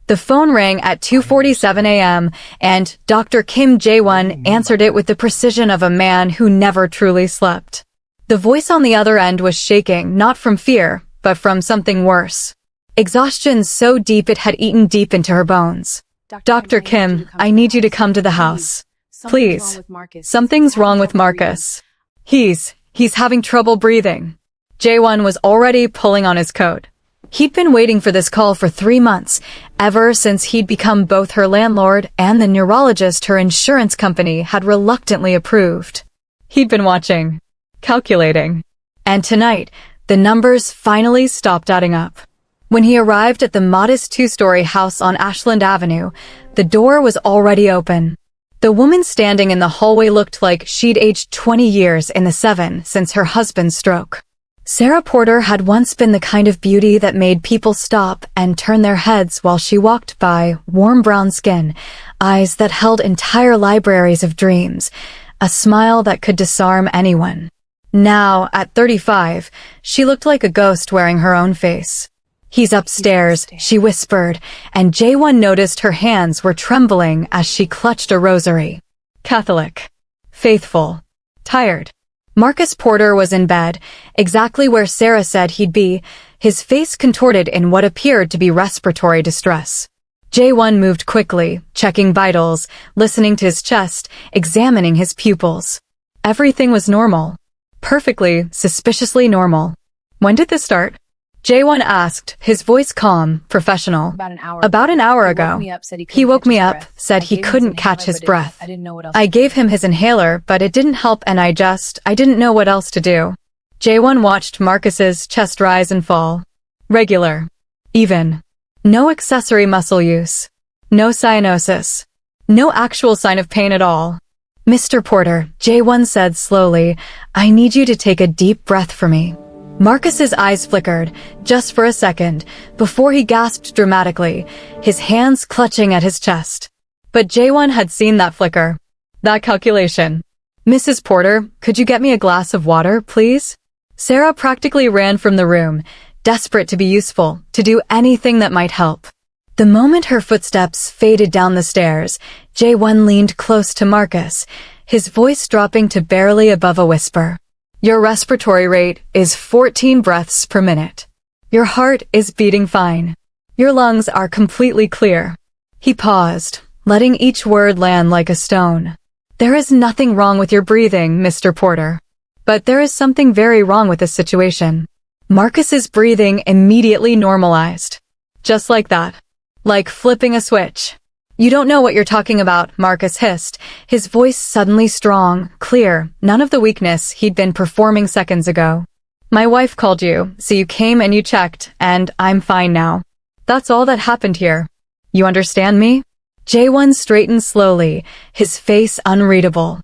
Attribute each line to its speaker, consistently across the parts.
Speaker 1: The phone rang at 2:47 a.m., and Dr. Kim Jae-won answered it with the precision of a man who never truly slept. The voice on the other end was shaking, not from fear, but from something worse. Exhaustion so deep it had eaten deep into her bones. Dr. Kim, I need you to come to the house. Please. Something's wrong with Marcus. He's having trouble breathing. Jae-won was already pulling on his coat. He'd been waiting for this call for 3 months, ever since he'd become both her landlord and the neurologist her insurance company had reluctantly approved. He'd been watching, calculating. And tonight, the numbers finally stopped adding up. When he arrived at the modest 2-story house on Ashland Avenue, the door was already open. The woman standing in the hallway looked like she'd aged 20 years in the 7 since her husband's stroke. Sarah Porter had once been the kind of beauty that made people stop and turn their heads while she walked by, warm brown skin, eyes that held entire libraries of dreams, a smile that could disarm anyone. Now, at 35, she looked like a ghost wearing her own face. He's upstairs, she whispered, and Jae-won noticed her hands were trembling as she clutched a rosary. Catholic. Faithful. Tired. Marcus Porter was in bed, exactly where Sarah said he'd be, his face contorted in what appeared to be respiratory distress. Jae-won moved quickly, checking vitals, listening to his chest, examining his pupils. Everything was normal. Perfectly, suspiciously normal. When did this start? Jae-won asked, his voice calm, professional. About an hour ago. He woke me up, said he couldn't catch his breath. I gave him his inhaler, but it didn't help and I didn't know what else to do. Jae-won watched Marcus's chest rise and fall. Regular. Even. No accessory muscle use. No cyanosis. No actual sign of pain at all. Mr. Porter, Jae-won said slowly, I need you to take a deep breath for me. Marcus's eyes flickered, just for a second, before he gasped dramatically, his hands clutching at his chest. But Jae-won had seen that flicker. That calculation. Mrs. Porter, could you get me a glass of water, please? Sarah practically ran from the room, desperate to be useful, to do anything that might help. The moment her footsteps faded down the stairs, Jae-won leaned close to Marcus, his voice dropping to barely above a whisper. Your respiratory rate is 14 breaths per minute. Your heart is beating fine. Your lungs are completely clear. He paused, letting each word land like a stone. There is nothing wrong with your breathing, Mr. Porter. But there is something very wrong with this situation. Marcus's breathing immediately normalized. Just like that. Like flipping a switch. You don't know what you're talking about, Marcus hissed, his voice suddenly strong, clear, none of the weakness he'd been performing seconds ago. My wife called you, so you came and you checked, and I'm fine now. That's all that happened here. You understand me? Jae-won straightened slowly, his face unreadable.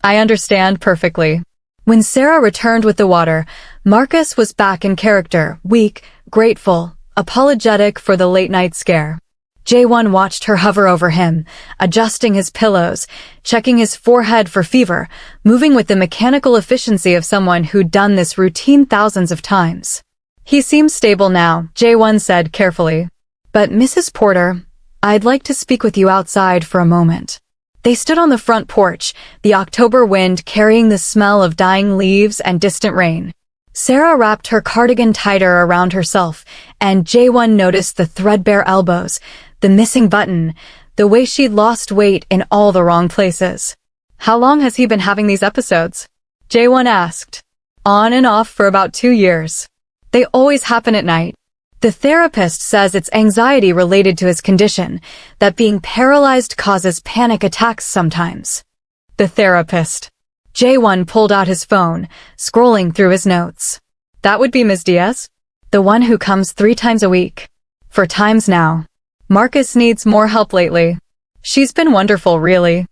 Speaker 1: I understand perfectly. When Sarah returned with the water, Marcus was back in character, weak, grateful, apologetic for the late-night scare. Jae-won watched her hover over him, adjusting his pillows, checking his forehead for fever, moving with the mechanical efficiency of someone who'd done this routine thousands of times. He seems stable now, Jae-won said carefully. But Mrs. Porter, I'd like to speak with you outside for a moment. They stood on the front porch, the October wind carrying the smell of dying leaves and distant rain. Sarah wrapped her cardigan tighter around herself, and Jae-won noticed the threadbare elbows, the missing button, the way she'd lost weight in all the wrong places. How long has he been having these episodes? Jae-won asked. On and off for about 2 years. They always happen at night. The therapist says it's anxiety related to his condition, that being paralyzed causes panic attacks sometimes. The therapist. Jae-won pulled out his phone, scrolling through his notes. That would be Ms. Diaz? The one who comes 3 times a week. 4 times now. Marcus needs more help lately. She's been wonderful, really.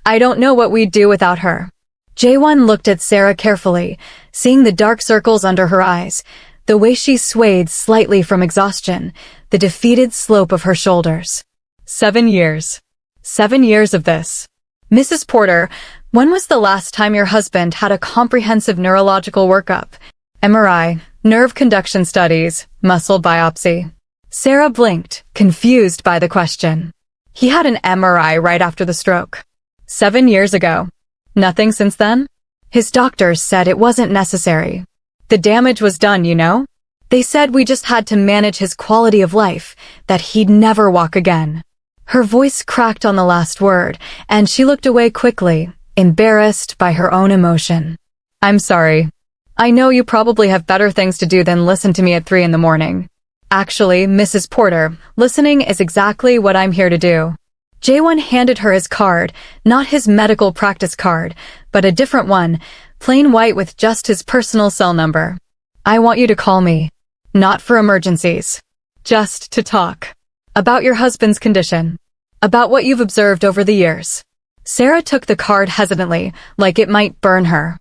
Speaker 1: I don't know what we'd do without her. Jae-won looked at Sarah carefully, seeing the dark circles under her eyes, the way she swayed slightly from exhaustion, the defeated slope of her shoulders. 7 years. 7 years of this. Mrs. Porter, when was the last time your husband had a comprehensive neurological workup? MRI, nerve conduction studies, muscle biopsy. Sarah blinked, confused by the question. He had an MRI right after the stroke. 7 years ago. Nothing since then? His doctors said it wasn't necessary. The damage was done, you know? They said we just had to manage his quality of life, that he'd never walk again. Her voice cracked on the last word, and she looked away quickly, embarrassed by her own emotion. I'm sorry. I know you probably have better things to do than listen to me at 3 in the morning. Actually, Mrs. Porter, listening is exactly what I'm here to do. J1 handed her his card, not his medical practice card, but a different one, plain white with just his personal cell number. I want you to call me. Not for emergencies. Just to talk. About your husband's condition. About what you've observed over the years. Sarah took the card hesitantly, like it might burn her.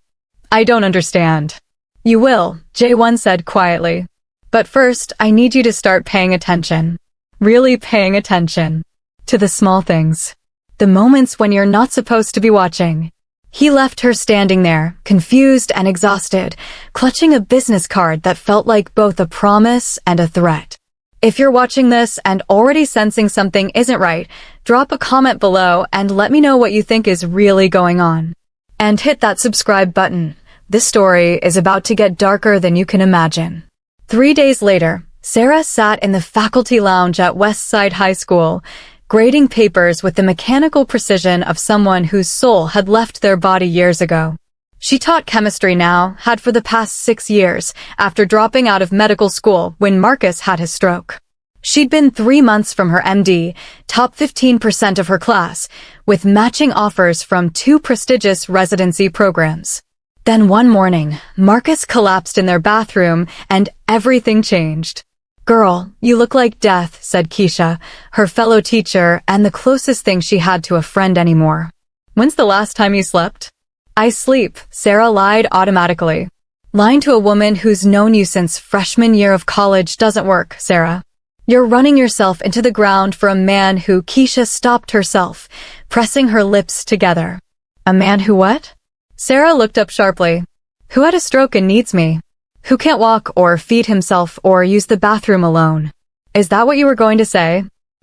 Speaker 1: I don't understand. You will, J1 said quietly. But first, I need you to start paying attention. Really paying attention. To the small things. The moments when you're not supposed to be watching. He left her standing there, confused and exhausted, clutching a business card that felt like both a promise and a threat. If you're watching this and already sensing something isn't right, drop a comment below and let me know what you think is really going on. And hit that subscribe button. This story is about to get darker than you can imagine. 3 days later, Sarah sat in the faculty lounge at Westside High School, grading papers with the mechanical precision of someone whose soul had left their body years ago. She taught chemistry now, had for the past 6 years, after dropping out of medical school when Marcus had his stroke. She'd been 3 months from her MD, top 15% of her class, with matching offers from 2 prestigious residency programs. Then one morning, Marcus collapsed in their bathroom and everything changed. Girl, you look like death, said Keisha, her fellow teacher and the closest thing she had to a friend anymore. When's the last time you slept? I sleep, Sarah lied automatically. Lying to a woman who's known you since freshman year of college doesn't work, Sarah. You're running yourself into the ground for a man who Keisha stopped herself, pressing her lips together. A man who what? Sarah looked up sharply. Who had a stroke and needs me? Who can't walk or feed himself or use the bathroom alone? Is that what you were going to say?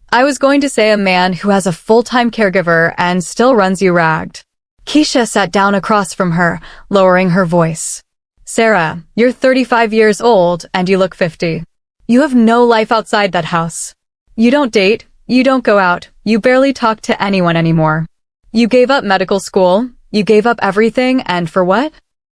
Speaker 1: I was going to say a man who has a full-time caregiver and still runs you ragged. Keisha sat down across from her, lowering her voice. Sarah, you're 35 years old and you look 50. You have no life outside that house. You don't date, you don't go out, you barely talk to anyone anymore. You gave up medical school. You gave up everything, and for what?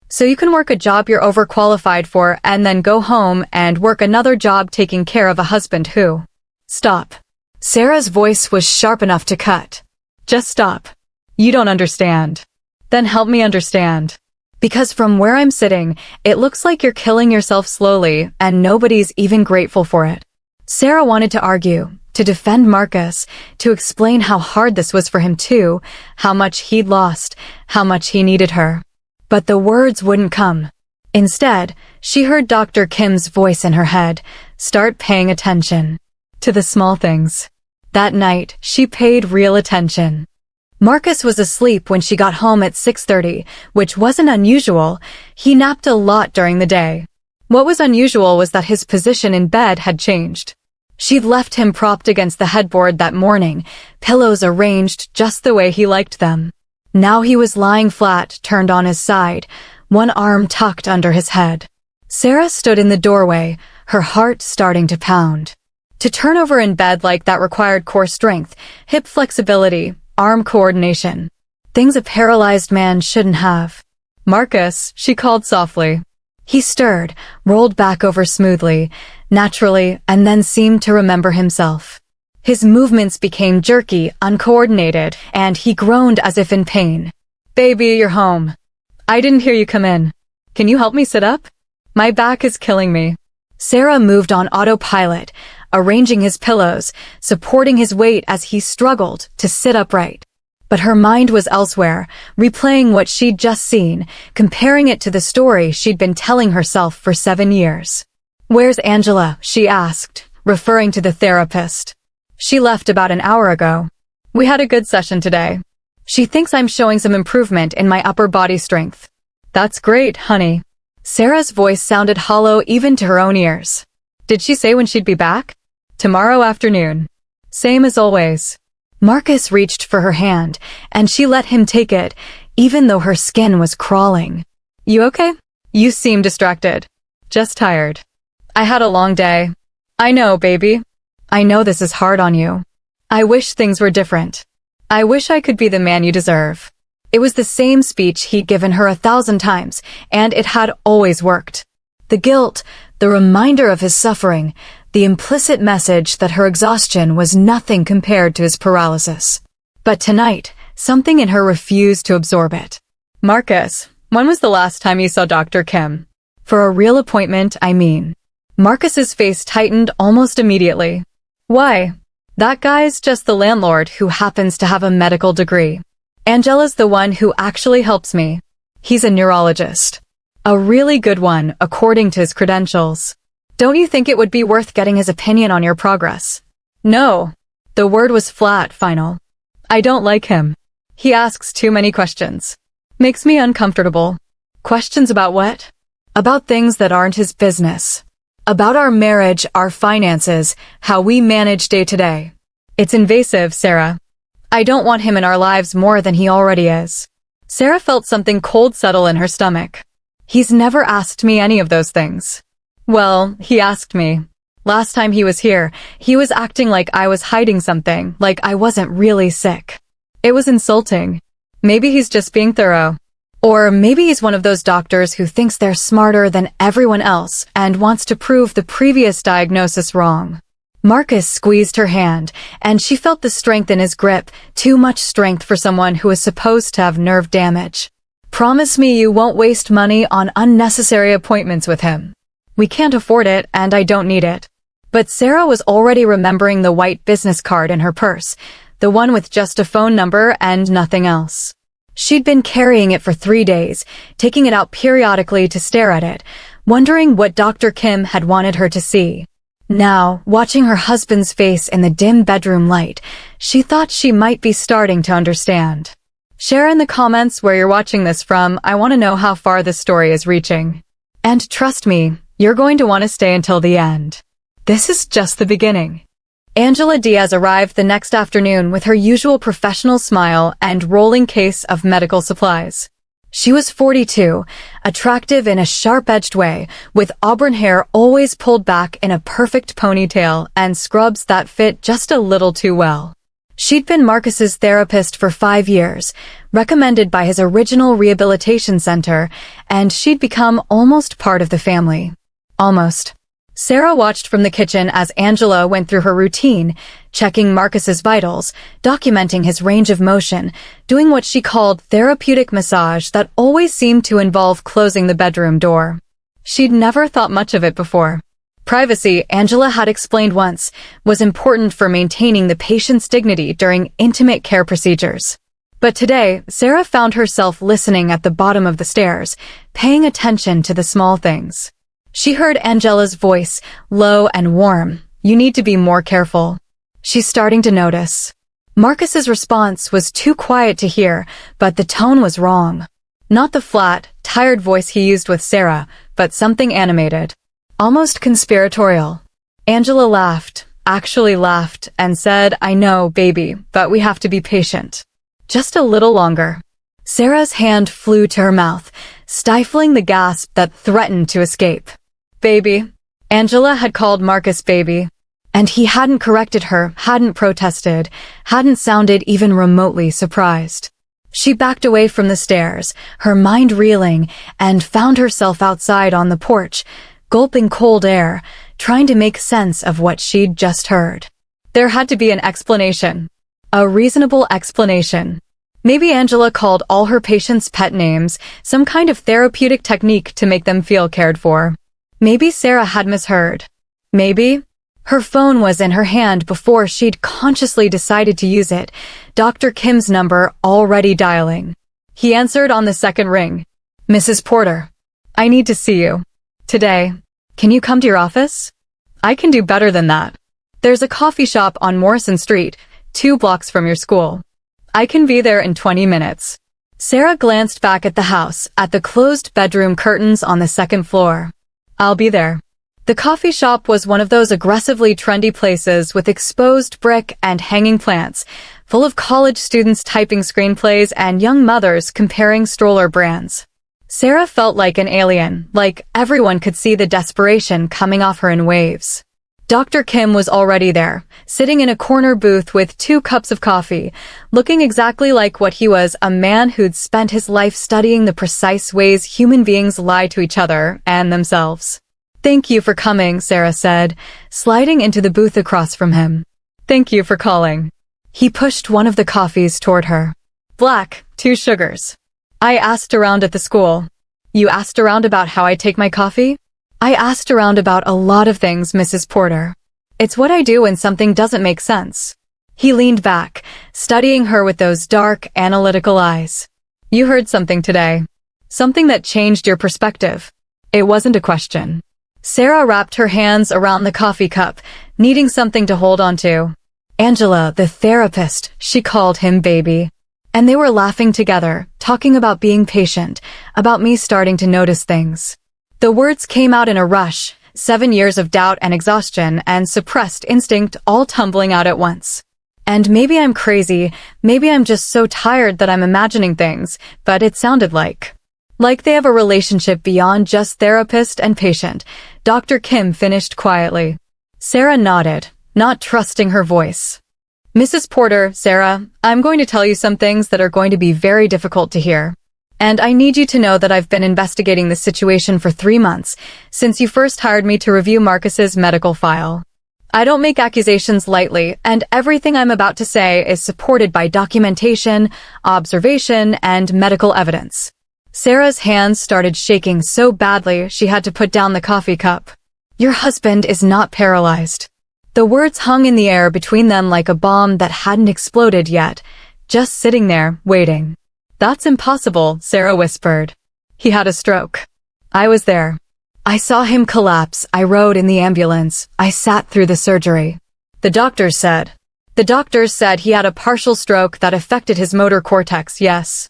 Speaker 1: So you can work a job you're overqualified for and then go home and work another job taking care of a husband who... Stop. Sarah's voice was sharp enough to cut. Just stop. You don't understand. Then help me understand. Because from where I'm sitting, it looks like you're killing yourself slowly and nobody's even grateful for it. Sarah wanted to argue, to defend Marcus, to explain how hard this was for him too, how much he'd lost, how much he needed her. But the words wouldn't come. Instead, she heard Dr. Kim's voice in her head, start paying attention. To the small things. That night, she paid real attention. Marcus was asleep when she got home at 6:30, which wasn't unusual. He napped a lot during the day. What was unusual was that his position in bed had changed. She'd left him propped against the headboard that morning, pillows arranged just the way he liked them. Now he was lying flat, turned on his side, one arm tucked under his head. Sarah stood in the doorway, her heart starting to pound. To turn over in bed like that required core strength, hip flexibility, arm coordination. Things a paralyzed man shouldn't have. Marcus, she called softly. He stirred, rolled back over smoothly, naturally, and then seemed to remember himself. His movements became jerky, uncoordinated, and he groaned as if in pain. Baby, you're home. I didn't hear you come in. Can you help me sit up? My back is killing me. Sarah moved on autopilot, arranging his pillows, supporting his weight as he struggled to sit upright. But her mind was elsewhere, replaying what she'd just seen, comparing it to the story she'd been telling herself for 7 years. Where's Angela? She asked, referring to the therapist. She left about an hour ago. We had a good session today. She thinks I'm showing some improvement in my upper body strength. That's great, honey. Sarah's voice sounded hollow even to her own ears. Did she say when she'd be back? Tomorrow afternoon. Same as always. Marcus reached for her hand, and she let him take it, even though her skin was crawling. You okay? You seem distracted. Just tired. I had a long day. I know, baby. I know this is hard on you. I wish things were different. I wish I could be the man you deserve. It was the same speech he'd given her 1,000 times, and it had always worked. The guilt, the reminder of his suffering, the implicit message that her exhaustion was nothing compared to his paralysis. But tonight, something in her refused to absorb it. Marcus, when was the last time you saw Dr. Kim? For a real appointment, I mean. Marcus's face tightened almost immediately. Why? That guy's just the landlord who happens to have a medical degree. Angela's the one who actually helps me. He's a neurologist. A really good one, according to his credentials. Don't you think it would be worth getting his opinion on your progress? No. The word was flat, final. I don't like him. He asks too many questions. Makes me uncomfortable. Questions about what? About things that aren't his business. About our marriage, our finances, how we manage day to day. It's invasive, Sarah. I don't want him in our lives more than he already is. Sarah felt something cold settle in her stomach. He's never asked me any of those things. Well, he asked me. Last time he was here, he was acting like I was hiding something, like I wasn't really sick. It was insulting. Maybe he's just being thorough. Or maybe he's one of those doctors who thinks they're smarter than everyone else and wants to prove the previous diagnosis wrong. Marcus squeezed her hand, and she felt the strength in his grip, too much strength for someone who is supposed to have nerve damage. Promise me you won't waste money on unnecessary appointments with him. We can't afford it, and I don't need it. But Sarah was already remembering the white business card in her purse, the one with just a phone number and nothing else. She'd been carrying it for 3 days, taking it out periodically to stare at it, wondering what Dr. Kim had wanted her to see. Now, watching her husband's face in the dim bedroom light, she thought she might be starting to understand. Share in the comments where you're watching this from. I want to know how far this story is reaching. And trust me, you're going to want to stay until the end. This is just the beginning. Angela Diaz arrived the next afternoon with her usual professional smile and rolling case of medical supplies. She was 42, attractive in a sharp-edged way, with auburn hair always pulled back in a perfect ponytail and scrubs that fit just a little too well. She'd been Marcus's therapist for 5 years, recommended by his original rehabilitation center, and she'd become almost part of the family. Almost. Sarah watched from the kitchen as Angela went through her routine, checking Marcus's vitals, documenting his range of motion, doing what she called therapeutic massage that always seemed to involve closing the bedroom door. She'd never thought much of it before. Privacy, Angela had explained once, was important for maintaining the patient's dignity during intimate care procedures. But today, Sarah found herself listening at the bottom of the stairs, paying attention to the small things. She heard Angela's voice, low and warm. You need to be more careful. She's starting to notice. Marcus's response was too quiet to hear, but the tone was wrong. Not the flat, tired voice he used with Sarah, but something animated. Almost conspiratorial. Angela laughed, actually laughed, and said, I know, baby, but we have to be patient. Just a little longer. Sarah's hand flew to her mouth, stifling the gasp that threatened to escape. Baby. Angela had called Marcus baby. And he hadn't corrected her, hadn't protested, hadn't sounded even remotely surprised. She backed away from the stairs, her mind reeling, and found herself outside on the porch, gulping cold air, trying to make sense of what she'd just heard. There had to be an explanation. A reasonable explanation. Maybe Angela called all her patients pet names, some kind of therapeutic technique to make them feel cared for. Maybe Sarah had misheard. Maybe her phone was in her hand before she'd consciously decided to use it, Dr. Kim's number already dialing. He answered on the second ring. Mrs. Porter. I need to see you. Today. Can you come to your office? I can do better than that. There's a coffee shop on Morrison Street, 2 blocks from your school. I can be there in 20 minutes. Sarah glanced back at the house, at the closed bedroom curtains on the second floor. I'll be there. The coffee shop was one of those aggressively trendy places with exposed brick and hanging plants, full of college students typing screenplays and young mothers comparing stroller brands. Sarah felt like an alien, like everyone could see the desperation coming off her in waves. Dr. Kim was already there, sitting in a corner booth with 2 cups of coffee, looking exactly like what he was, a man who'd spent his life studying the precise ways human beings lie to each other and themselves. "Thank you for coming," Sarah said, sliding into the booth across from him. "Thank you for calling." He pushed one of the coffees toward her. "Black, 2 sugars." "I asked around at the school." "You asked around about how I take my coffee?" "I asked around about a lot of things, Mrs. Porter. It's what I do when something doesn't make sense." He leaned back, studying her with those dark, analytical eyes. "You heard something today. Something that changed your perspective." It wasn't a question. Sarah wrapped her hands around the coffee cup, needing something to hold on to. "Angela, the therapist," she called him baby. And they were laughing together, talking about being patient, about me starting to notice things. The words came out in a rush, 7 years of doubt and exhaustion and suppressed instinct all tumbling out at once. And maybe I'm crazy, maybe I'm just so tired that I'm imagining things, but it sounded like they have a relationship beyond just therapist and patient. Dr. Kim finished quietly. Sarah nodded, not trusting her voice. "Mrs. Porter, Sarah, I'm going to tell you some things that are going to be very difficult to hear. And I need you to know that I've been investigating this situation for 3 months, since you first hired me to review Marcus's medical file. I don't make accusations lightly, and everything I'm about to say is supported by documentation, observation, and medical evidence." Sarah's hands started shaking so badly she had to put down the coffee cup. "Your husband is not paralyzed." The words hung in the air between them like a bomb that hadn't exploded yet, just sitting there, waiting. "That's impossible," Sarah whispered. "He had a stroke. I was there. I saw him collapse. I rode in the ambulance. I sat through the surgery." The doctors said he had a partial stroke that affected his motor cortex, yes.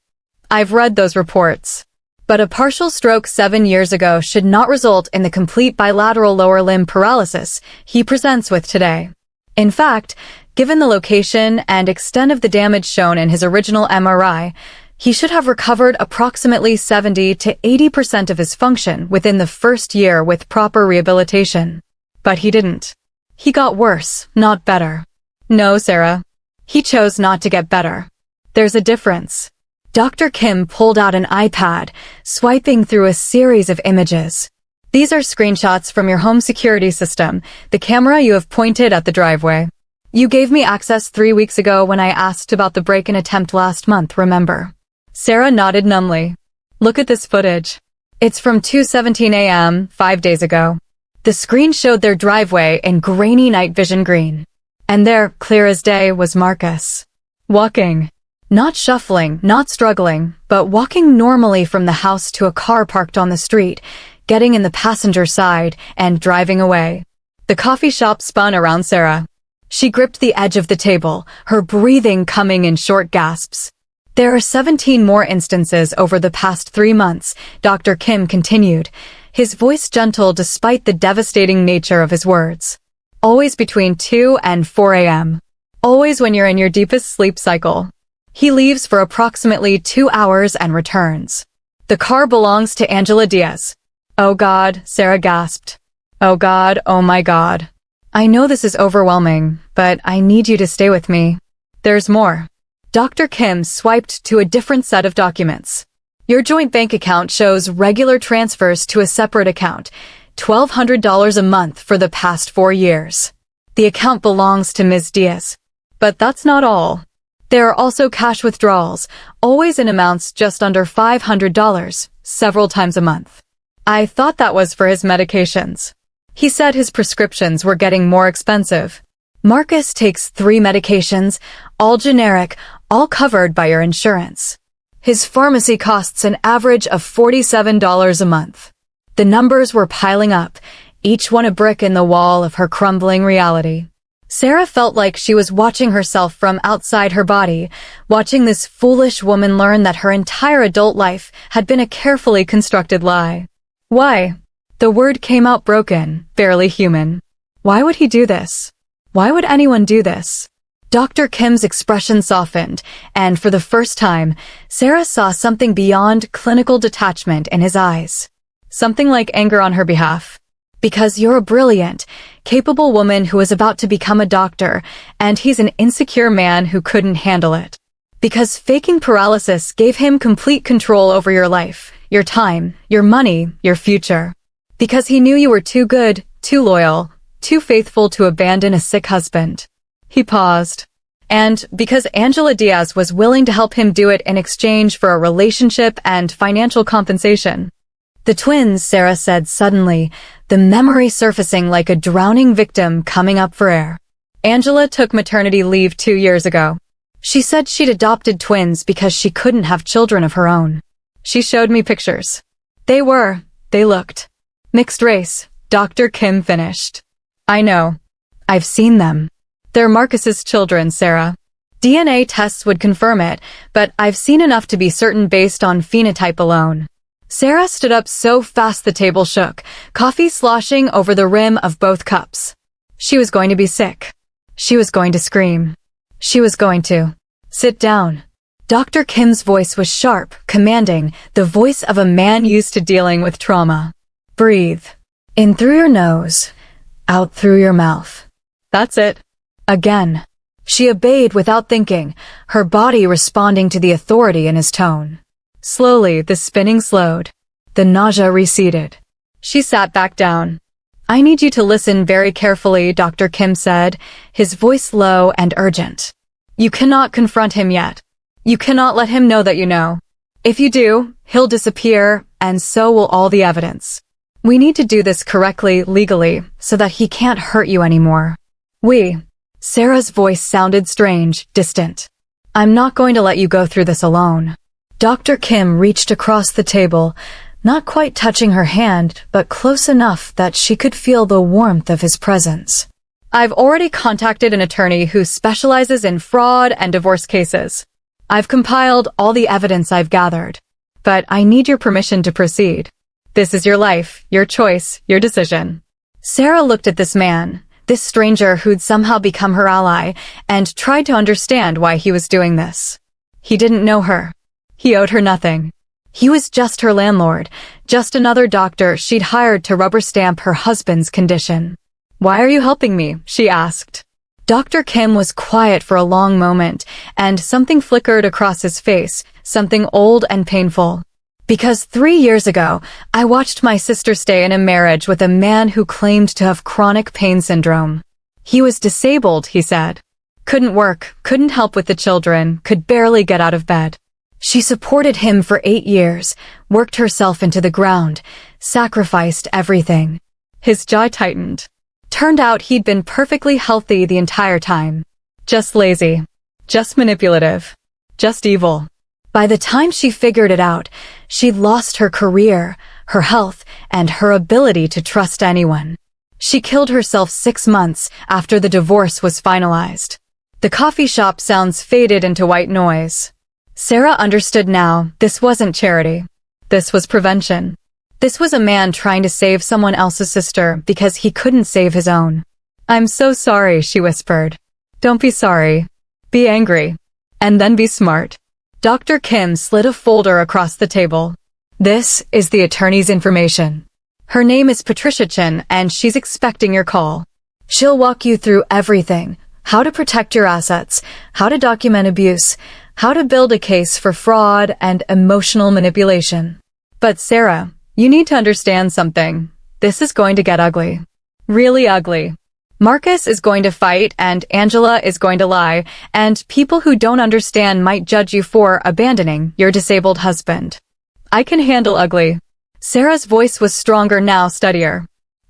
Speaker 1: I've read those reports. But a partial stroke 7 years ago should not result in the complete bilateral lower limb paralysis he presents with today. In fact, given the location and extent of the damage shown in his original MRI, he should have recovered approximately 70 to 80% of his function within the first year with proper rehabilitation. But he didn't. He got worse, not better. No, Sarah. He chose not to get better. There's a difference. Dr. Kim pulled out an iPad, swiping through a series of images. "These are screenshots from your home security system, the camera you have pointed at the driveway. You gave me access 3 weeks ago when I asked about the break-in attempt last month, remember?" Sarah nodded numbly. "Look at this footage. It's from 2:17 a.m., 5 days ago." The screen showed their driveway in grainy night vision green. And there, clear as day, was Marcus. Walking. Not shuffling, not struggling, but walking normally from the house to a car parked on the street, getting in the passenger side and driving away. The coffee shop spun around Sarah. She gripped the edge of the table, her breathing coming in short gasps. "There are 17 more instances over the past 3 months, Dr. Kim continued, his voice gentle despite the devastating nature of his words. "Always between 2 and 4 a.m. Always when you're in your deepest sleep cycle. He leaves for approximately 2 hours and returns. The car belongs to Angela Diaz." "Oh God," Sarah gasped. "Oh God, oh my God. I know this is overwhelming, but I need you to stay with me. There's more." Dr. Kim swiped to a different set of documents. "Your joint bank account shows regular transfers to a separate account, $1,200 a month for the past 4 years. The account belongs to Ms. Diaz. But that's not all. There are also cash withdrawals, always in amounts just under $500, several times a month." I thought that was for his medications. He said his prescriptions were getting more expensive. "Marcus takes 3 medications, all generic, all covered by your insurance. His pharmacy costs an average of $47 a month." The numbers were piling up, each one a brick in the wall of her crumbling reality. Sarah felt like she was watching herself from outside her body, watching this foolish woman learn that her entire adult life had been a carefully constructed lie. "Why? The word came out broken, barely human. Why would he do this? Why would anyone do this? Dr. Kim's expression softened, and for the first time, Sarah saw something beyond clinical detachment in his eyes. Something like anger on her behalf. Because you're a brilliant, capable woman who is about to become a doctor, and he's an insecure man who couldn't handle it. Because faking paralysis gave him complete control over your life, your time, your money, your future. Because he knew you were too good, too loyal, too faithful to abandon a sick husband. He paused. And because Angela Diaz was willing to help him do it in exchange for a relationship and financial compensation. The twins, Sarah said suddenly, the memory surfacing like a drowning victim coming up for air. Angela took maternity leave 2 years ago. She said she'd adopted twins because she couldn't have children of her own. She showed me pictures. They looked. Mixed race, Dr. Kim finished. I know. I've seen them. They're Marcus's children, Sarah. DNA tests would confirm it, but I've seen enough to be certain based on phenotype alone. Sarah stood up so fast the table shook, coffee sloshing over the rim of both cups. She was going to be sick. She was going to scream. She was going to sit down. Dr. Kim's voice was sharp, commanding, the voice of a man used to dealing with trauma. Breathe. In through your nose, out through your mouth. That's it. Again. She obeyed without thinking, her body responding to the authority in his tone. Slowly, the spinning slowed. The nausea receded. She sat back down. I need you to listen very carefully, Dr. Kim said, his voice low and urgent. You cannot confront him yet. You cannot let him know that you know. If you do, he'll disappear, and so will all the evidence. We need to do this correctly, legally, so that he can't hurt you anymore. Sarah's voice sounded strange, distant. I'm not going to let you go through this alone. Dr. Kim reached across the table, not quite touching her hand, but close enough that she could feel the warmth of his presence. I've already contacted an attorney who specializes in fraud and divorce cases. I've compiled all the evidence I've gathered. But I need your permission to proceed. This is your life, your choice, your decision. Sarah looked at this man, this stranger who'd somehow become her ally, and tried to understand why he was doing this. He didn't know her. He owed her nothing. He was just her landlord, just another doctor she'd hired to rubber stamp her husband's condition. Why are you helping me? She asked. Dr. Kim was quiet for a long moment, and something flickered across his face, something old and painful. Because 3 years ago, I watched my sister stay in a marriage with a man who claimed to have chronic pain syndrome. He was disabled, he said. Couldn't work, couldn't help with the children, could barely get out of bed. She supported him for 8 years, worked herself into the ground, sacrificed everything. His jaw tightened. Turned out he'd been perfectly healthy the entire time. Just lazy. Just manipulative. Just evil. By the time she figured it out, she'd lost her career, her health, and her ability to trust anyone. She killed herself 6 months after the divorce was finalized. The coffee shop sounds faded into white noise. Sarah understood now, this wasn't charity. This was prevention. This was a man trying to save someone else's sister because he couldn't save his own. I'm so sorry, she whispered. Don't be sorry. Be angry. And then be smart. Dr. Kim slid a folder across the table. This is the attorney's information. Her name is Patricia Chin, and she's expecting your call. She'll walk you through everything. How to protect your assets, how to document abuse, how to build a case for fraud and emotional manipulation. But Sarah, you need to understand something. This is going to get ugly. Really ugly. Marcus is going to fight and Angela is going to lie, and people who don't understand might judge you for abandoning your disabled husband. I can handle ugly. Sarah's voice was stronger now, steadier.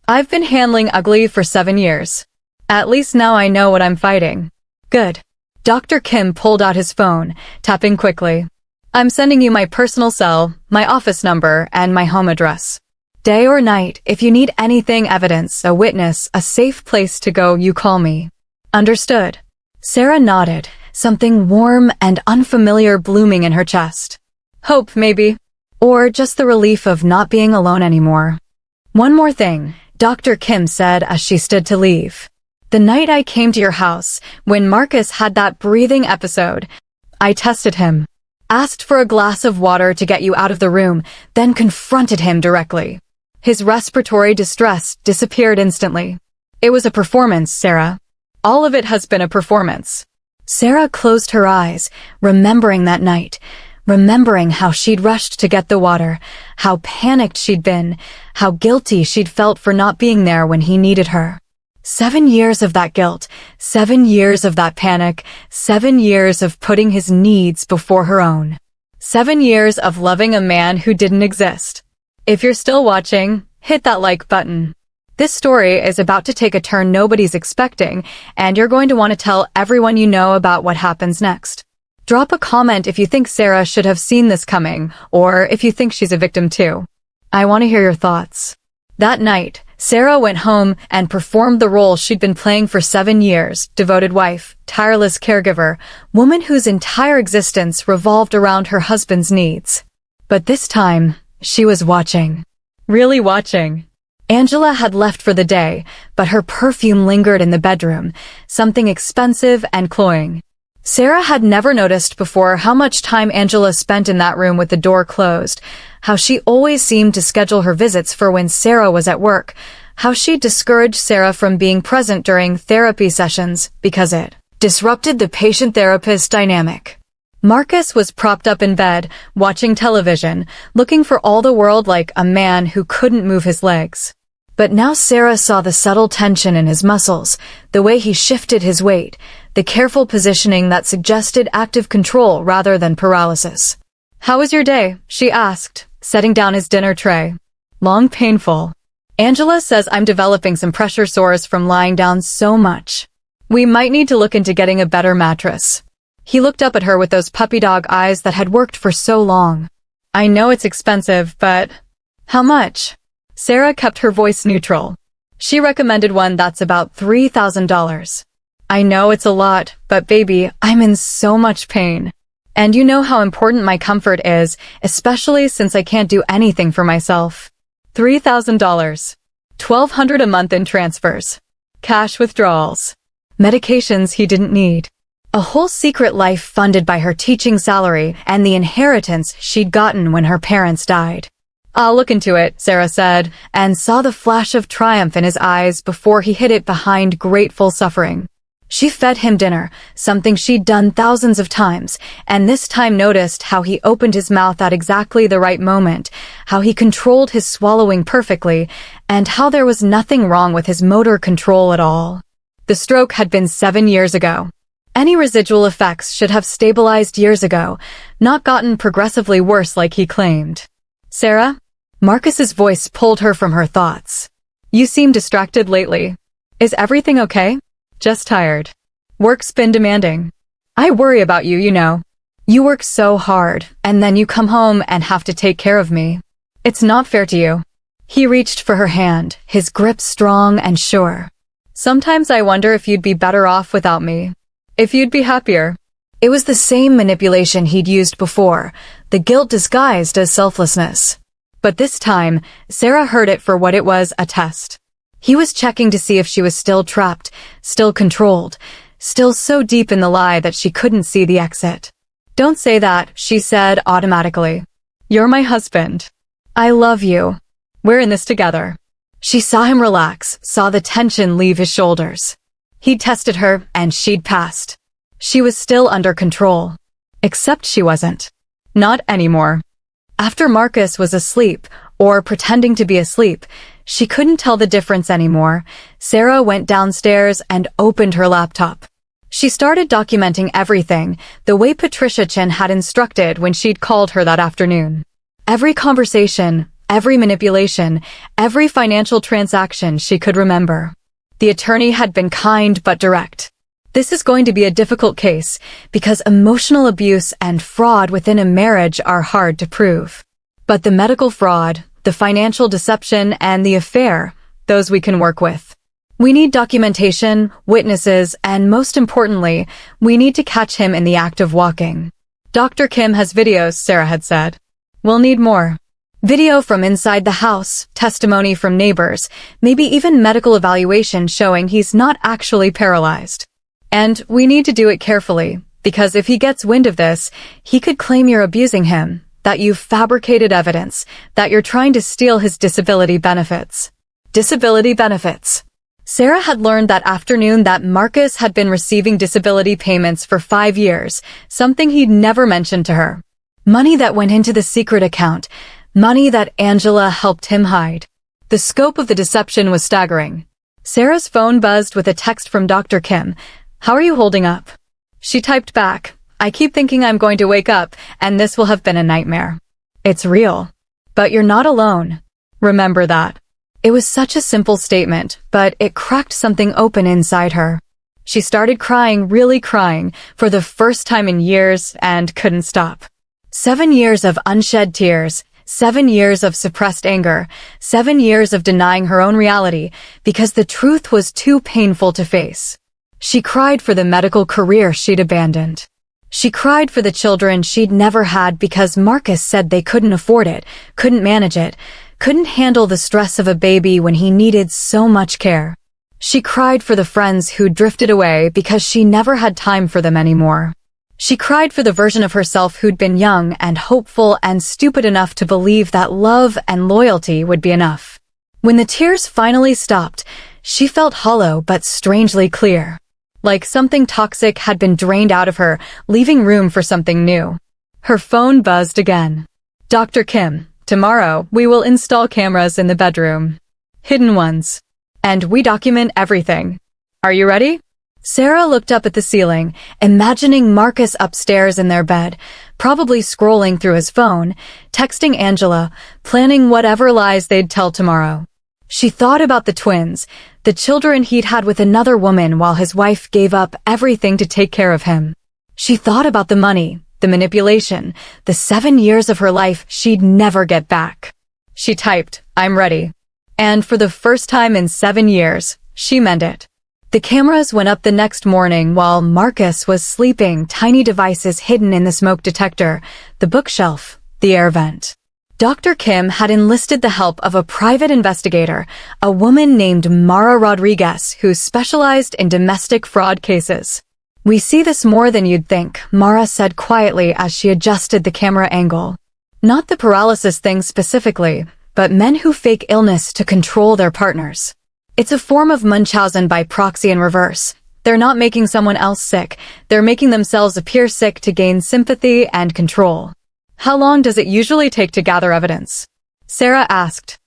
Speaker 1: I've been handling ugly for 7 years. At least now I know what I'm fighting. Good. Dr. Kim pulled out his phone, tapping quickly. I'm sending you my personal cell, my office number, and my home address. Day or night, if you need anything, evidence, a witness, a safe place to go, you call me. Understood? Sarah nodded, something warm and unfamiliar blooming in her chest. Hope, maybe. Or just the relief of not being alone anymore. One more thing, Dr. Kim said as she stood to leave. The night I came to your house, when Marcus had that breathing episode, I tested him, asked for a glass of water to get you out of the room, then confronted him directly. His respiratory distress disappeared instantly. It was a performance, Sarah. All of it has been a performance. Sarah closed her eyes, remembering that night, remembering how she'd rushed to get the water, how panicked she'd been, how guilty she'd felt for not being there when he needed her. 7 years of that guilt, 7 years of that panic, 7 years of putting his needs before her own. 7 years of loving a man who didn't exist. If you're still watching, hit that like button. This story is about to take a turn nobody's expecting, and you're going to want to tell everyone you know about what happens next. Drop a comment if you think Sarah should have seen this coming, or if you think she's a victim too. I want to hear your thoughts. That night, Sarah went home and performed the role she'd been playing for 7 years, devoted wife, tireless caregiver, woman whose entire existence revolved around her husband's needs. But this time, she was watching. Really watching. Angela had left for the day, but her perfume lingered in the bedroom, something expensive and cloying. Sarah had never noticed before how much time Angela spent in that room with the door closed, how she always seemed to schedule her visits for when Sarah was at work, how she discouraged Sarah from being present during therapy sessions because it disrupted the patient-therapist dynamic. Marcus was propped up in bed, watching television, looking for all the world like a man who couldn't move his legs. But now Sarah saw the subtle tension in his muscles, the way he shifted his weight, the careful positioning that suggested active control rather than paralysis. "How was your day?" she asked, setting down his dinner tray. "Long, painful. Angela says I'm developing some pressure sores from lying down so much. We might need to look into getting a better mattress." He looked up at her with those puppy dog eyes that had worked for so long. "I know it's expensive, but how much?" Sarah kept her voice neutral. She recommended one that's about $3,000. "I know it's a lot, but baby, I'm in so much pain. And you know how important my comfort is, especially since I can't do anything for myself." $3,000. $1,200 a month in transfers. Cash withdrawals. Medications he didn't need. A whole secret life funded by her teaching salary and the inheritance she'd gotten when her parents died. "I'll look into it," Sarah said, and saw the flash of triumph in his eyes before he hid it behind grateful suffering. She fed him dinner, something she'd done thousands of times, and this time noticed how he opened his mouth at exactly the right moment, how he controlled his swallowing perfectly, and how there was nothing wrong with his motor control at all. The stroke had been 7 years ago. Any residual effects should have stabilized years ago, not gotten progressively worse like he claimed. "Sarah?" Marcus's voice pulled her from her thoughts. "You seem distracted lately. Is everything okay?" "Just tired. Work's been demanding. I worry about you, you know. You work so hard, and then you come home and have to take care of me. It's not fair to you." He reached for her hand, his grip strong and sure. "Sometimes I wonder if you'd be better off without me. If you'd be happier." It was the same manipulation he'd used before, the guilt disguised as selflessness. But this time, Sarah heard it for what it was, a test. He was checking to see if she was still trapped, still controlled, still so deep in the lie that she couldn't see the exit. "Don't say that," she said automatically. "You're my husband. I love you. We're in this together." She saw him relax, saw the tension leave his shoulders. He'd tested her, and she'd passed. She was still under control. Except she wasn't. Not anymore. After Marcus was asleep, or pretending to be asleep, she couldn't tell the difference anymore. Sarah went downstairs and opened her laptop. She started documenting everything, the way Patricia Chin had instructed when she'd called her that afternoon. Every conversation, every manipulation, every financial transaction she could remember. The attorney had been kind but direct. "This is going to be a difficult case because emotional abuse and fraud within a marriage are hard to prove. But the medical fraud, the financial deception, and the affair, those we can work with. We need documentation, witnesses, and most importantly, we need to catch him in the act of walking. Dr. Kim has videos," Sarah had said. "We'll need more." Video from inside the house, testimony from neighbors, maybe even medical evaluation showing he's not actually paralyzed. And we need to do it carefully, because if he gets wind of this, he could claim you're abusing him, that you've fabricated evidence, that you're trying to steal his disability benefits. Disability benefits. Sarah had learned that afternoon that Marcus had been receiving disability payments for 5 years, something he'd never mentioned to her. Money that went into the secret account, money that Angela helped him hide. The scope of the deception was staggering. Sarah's phone buzzed with a text from Dr. Kim. "How are you holding up?" She typed back, "I keep thinking I'm going to wake up, and this will have been a nightmare." It's real. But you're not alone. Remember that. It was such a simple statement, but it cracked something open inside her. She started crying, really crying, for the first time in years, and couldn't stop. 7 years of unshed tears, 7 years of suppressed anger, 7 years of denying her own reality, because the truth was too painful to face. She cried for the medical career she'd abandoned. She cried for the children she'd never had because Marcus said they couldn't afford it, couldn't manage it, couldn't handle the stress of a baby when he needed so much care. She cried for the friends who drifted away because she never had time for them anymore. She cried for the version of herself who'd been young and hopeful and stupid enough to believe that love and loyalty would be enough. When the tears finally stopped, she felt hollow but strangely clear. Like something toxic had been drained out of her, leaving room for something new. Her phone buzzed again. "Dr. Kim, tomorrow we will install cameras in the bedroom. Hidden ones. And we document everything. Are you ready?" Sarah looked up at the ceiling, imagining Marcus upstairs in their bed, probably scrolling through his phone, texting Angela, planning whatever lies they'd tell tomorrow. She thought about the twins, the children he'd had with another woman while his wife gave up everything to take care of him. She thought about the money, the manipulation, the 7 years of her life she'd never get back. She typed, "I'm ready." And for the first time in 7 years, she meant it. The cameras went up the next morning while Marcus was sleeping, tiny devices hidden in the smoke detector, the bookshelf, the air vent. Dr. Kim had enlisted the help of a private investigator, a woman named Mara Rodriguez, who specialized in domestic fraud cases. "We see this more than you'd think," Mara said quietly as she adjusted the camera angle. "Not the paralysis thing specifically, but men who fake illness to control their partners. It's a form of Munchausen by proxy in reverse. They're not making someone else sick, they're making themselves appear sick to gain sympathy and control." "How long does it usually take to gather evidence?" Sarah asked.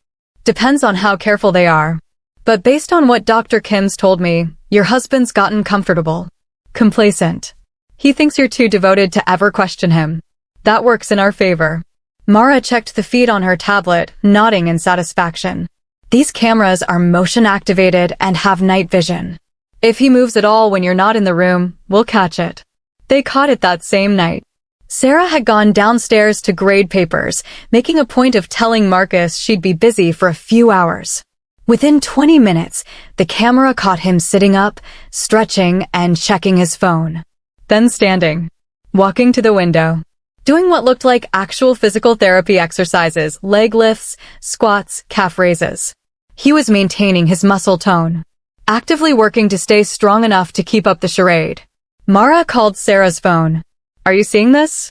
Speaker 1: "Depends on how careful they are. But based on what Dr. Kim's told me, your husband's gotten comfortable. Complacent. He thinks you're too devoted to ever question him. That works in our favor." Mara checked the feed on her tablet, nodding in satisfaction. "These cameras are motion-activated and have night vision. If he moves at all when you're not in the room, we'll catch it." They caught it that same night. Sarah had gone downstairs to grade papers, making a point of telling Marcus she'd be busy for a few hours. Within 20 minutes, the camera caught him sitting up, stretching, and checking his phone. Then standing, walking to the window, doing what looked like actual physical therapy exercises, leg lifts, squats, calf raises. He was maintaining his muscle tone, actively working to stay strong enough to keep up the charade. Mara called Sarah's phone. "Are you seeing this?"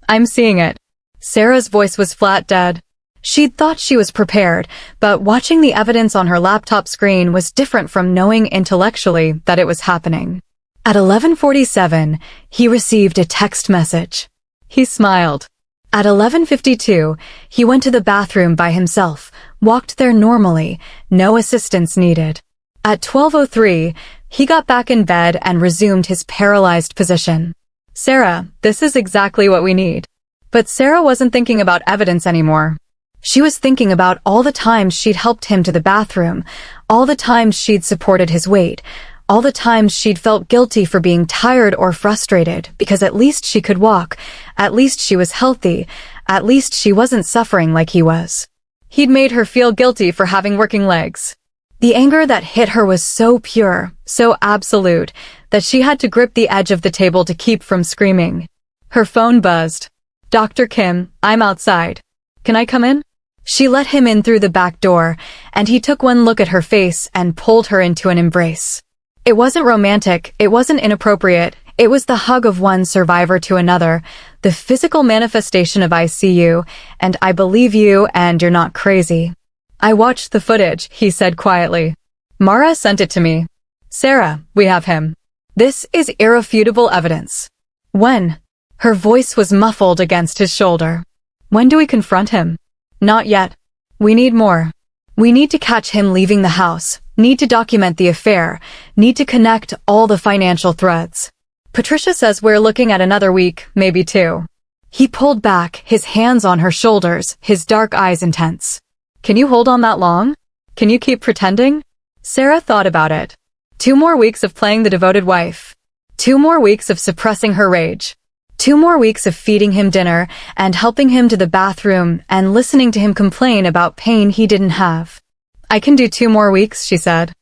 Speaker 1: "I'm seeing it." Sarah's voice was flat dead. She'd thought she was prepared, but watching the evidence on her laptop screen was different from knowing intellectually that it was happening. At 11:47, he received a text message. He smiled. At 11:52, he went to the bathroom by himself, walked there normally, no assistance needed. At 12:03, he got back in bed and resumed his paralyzed position. "Sarah, this is exactly what we need." But Sarah wasn't thinking about evidence anymore. She was thinking about all the times she'd helped him to the bathroom, all the times she'd supported his weight, all the times she'd felt guilty for being tired or frustrated, because at least she could walk, at least she was healthy, at least she wasn't suffering like he was. He'd made her feel guilty for having working legs. The anger that hit her was so pure, so absolute, that she had to grip the edge of the table to keep from screaming. Her phone buzzed. "Dr. Kim, I'm outside. Can I come in?" She let him in through the back door, and he took one look at her face and pulled her into an embrace. It wasn't romantic, it wasn't inappropriate, it was the hug of one survivor to another, the physical manifestation of I see you, and I believe you, and you're not crazy. I watched the footage, he said quietly. Mara sent it to me. Sarah, we have him. This is irrefutable evidence. When? Her voice was muffled against his shoulder. When do we confront him? Not yet. We need more. We need to catch him leaving the house, need to document the affair, need to connect all the financial threads. Patricia says we're looking at another week, maybe two. He pulled back, his hands on her shoulders, his dark eyes intense. Can you hold on that long? Can you keep pretending? Sarah thought about it. 2 more weeks of playing the devoted wife. 2 more weeks of suppressing her rage. 2 more weeks of feeding him dinner and helping him to the bathroom and listening to him complain about pain he didn't have. I can do 2 more weeks, she said.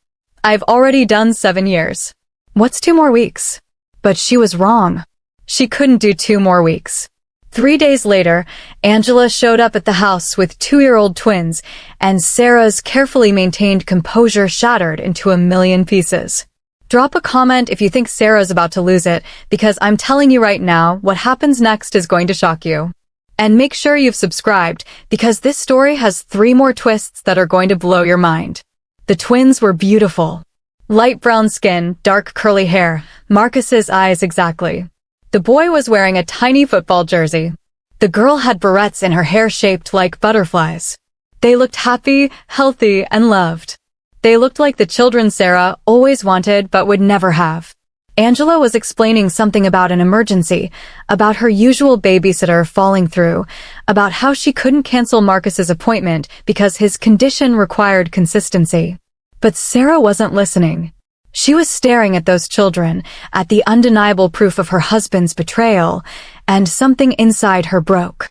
Speaker 1: I've already done 7 years. What's 2 more weeks? But she was wrong. She couldn't do 2 more weeks. 3 days later, Angela showed up at the house with 2-year-old twins, and Sarah's carefully maintained composure shattered into a million pieces. Drop a comment if you think Sarah's about to lose it, because I'm telling you right now, what happens next is going to shock you. And make sure you've subscribed, because this story has 3 more twists that are going to blow your mind. The twins were beautiful. Light brown skin, dark curly hair, Marcus's eyes exactly. The boy was wearing a tiny football jersey. The girl had barrettes in her hair shaped like butterflies. They looked happy, healthy, and loved. They looked like the children Sarah always wanted but would never have. Angela was explaining something about an emergency, about her usual babysitter falling through, about how she couldn't cancel Marcus's appointment because his condition required consistency. But Sarah wasn't listening. She was staring at those children, at the undeniable proof of her husband's betrayal, and something inside her broke.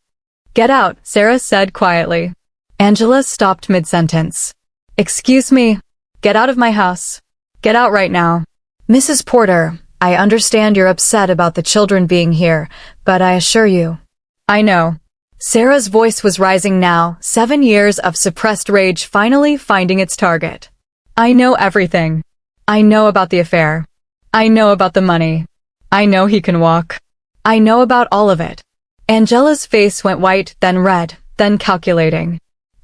Speaker 1: Get out, Sarah said quietly. Angela stopped mid-sentence. Excuse me. Get out of my house. Get out right now. Mrs. Porter, I understand you're upset about the children being here, but I assure you. I know. Sarah's voice was rising now, 7 years of suppressed rage finally finding its target. I know everything. I know about the affair. I know about the money. I know he can walk. I know about all of it. Angela's face went white, then red, then calculating.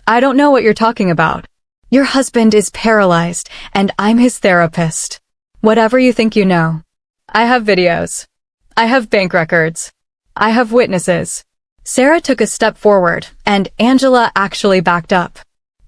Speaker 1: I don't know what you're talking about. Your husband is paralyzed, and I'm his therapist. Whatever you think you know. I have videos. I have bank records. I have witnesses. Sarah took a step forward, and Angela actually backed up.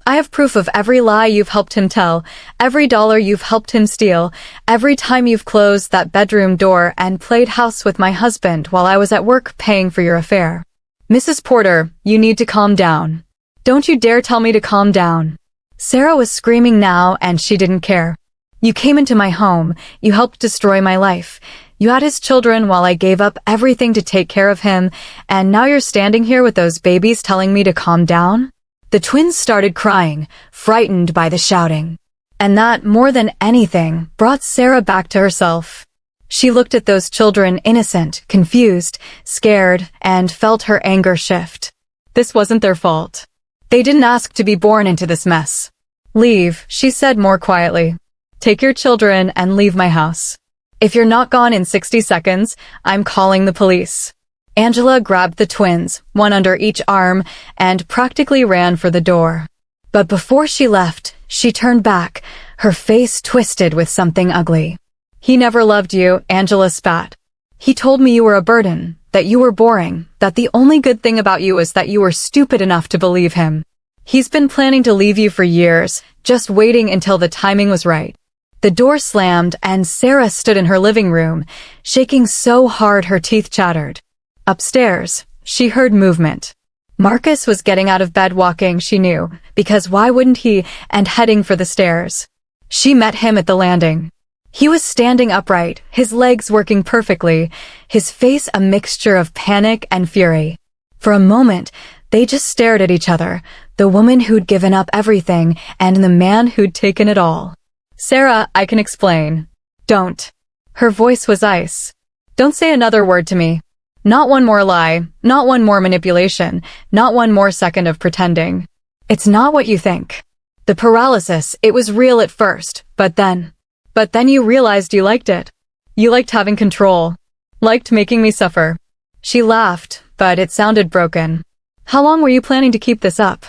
Speaker 1: I have proof of every lie you've helped him tell, every dollar you've helped him steal, every time you've closed that bedroom door and played house with my husband while I was at work paying for your affair. Mrs. Porter, you need to calm down. Don't you dare tell me to calm down. Sarah was screaming now, and she didn't care. You came into my home, you helped destroy my life. You had his children while I gave up everything to take care of him, and now you're standing here with those babies telling me to calm down? The twins started crying, frightened by the shouting. And that, more than anything, brought Sarah back to herself. She looked at those children innocent, confused, scared, and felt her anger shift. This wasn't their fault. They didn't ask to be born into this mess. Leave, she said more quietly. Take your children and leave my house. If you're not gone in 60 seconds, I'm calling the police. Angela grabbed the twins, one under each arm, and practically ran for the door. But before she left, she turned back, her face twisted with something ugly. He never loved you, Angela spat. He told me you were a burden, that you were boring, that the only good thing about you was that you were stupid enough to believe him. He's been planning to leave you for years, just waiting until the timing was right. The door slammed, and Sarah stood in her living room, shaking so hard her teeth chattered. Upstairs, she heard movement. Marcus was getting out of bed walking, she knew, because why wouldn't he, and heading for the stairs. She met him at the landing. He was standing upright, his legs working perfectly, his face a mixture of panic and fury. For a moment, they just stared at each other, the woman who'd given up everything and the man who'd taken it all. Sarah, I can explain. Don't. Her voice was ice. Don't say another word to me. Not one more lie, not one more manipulation, not one more second of pretending. It's not what you think. The paralysis, it was real at first, but then you realized you liked it. You liked having control. Liked making me suffer. She laughed, but it sounded broken. How long were you planning to keep this up?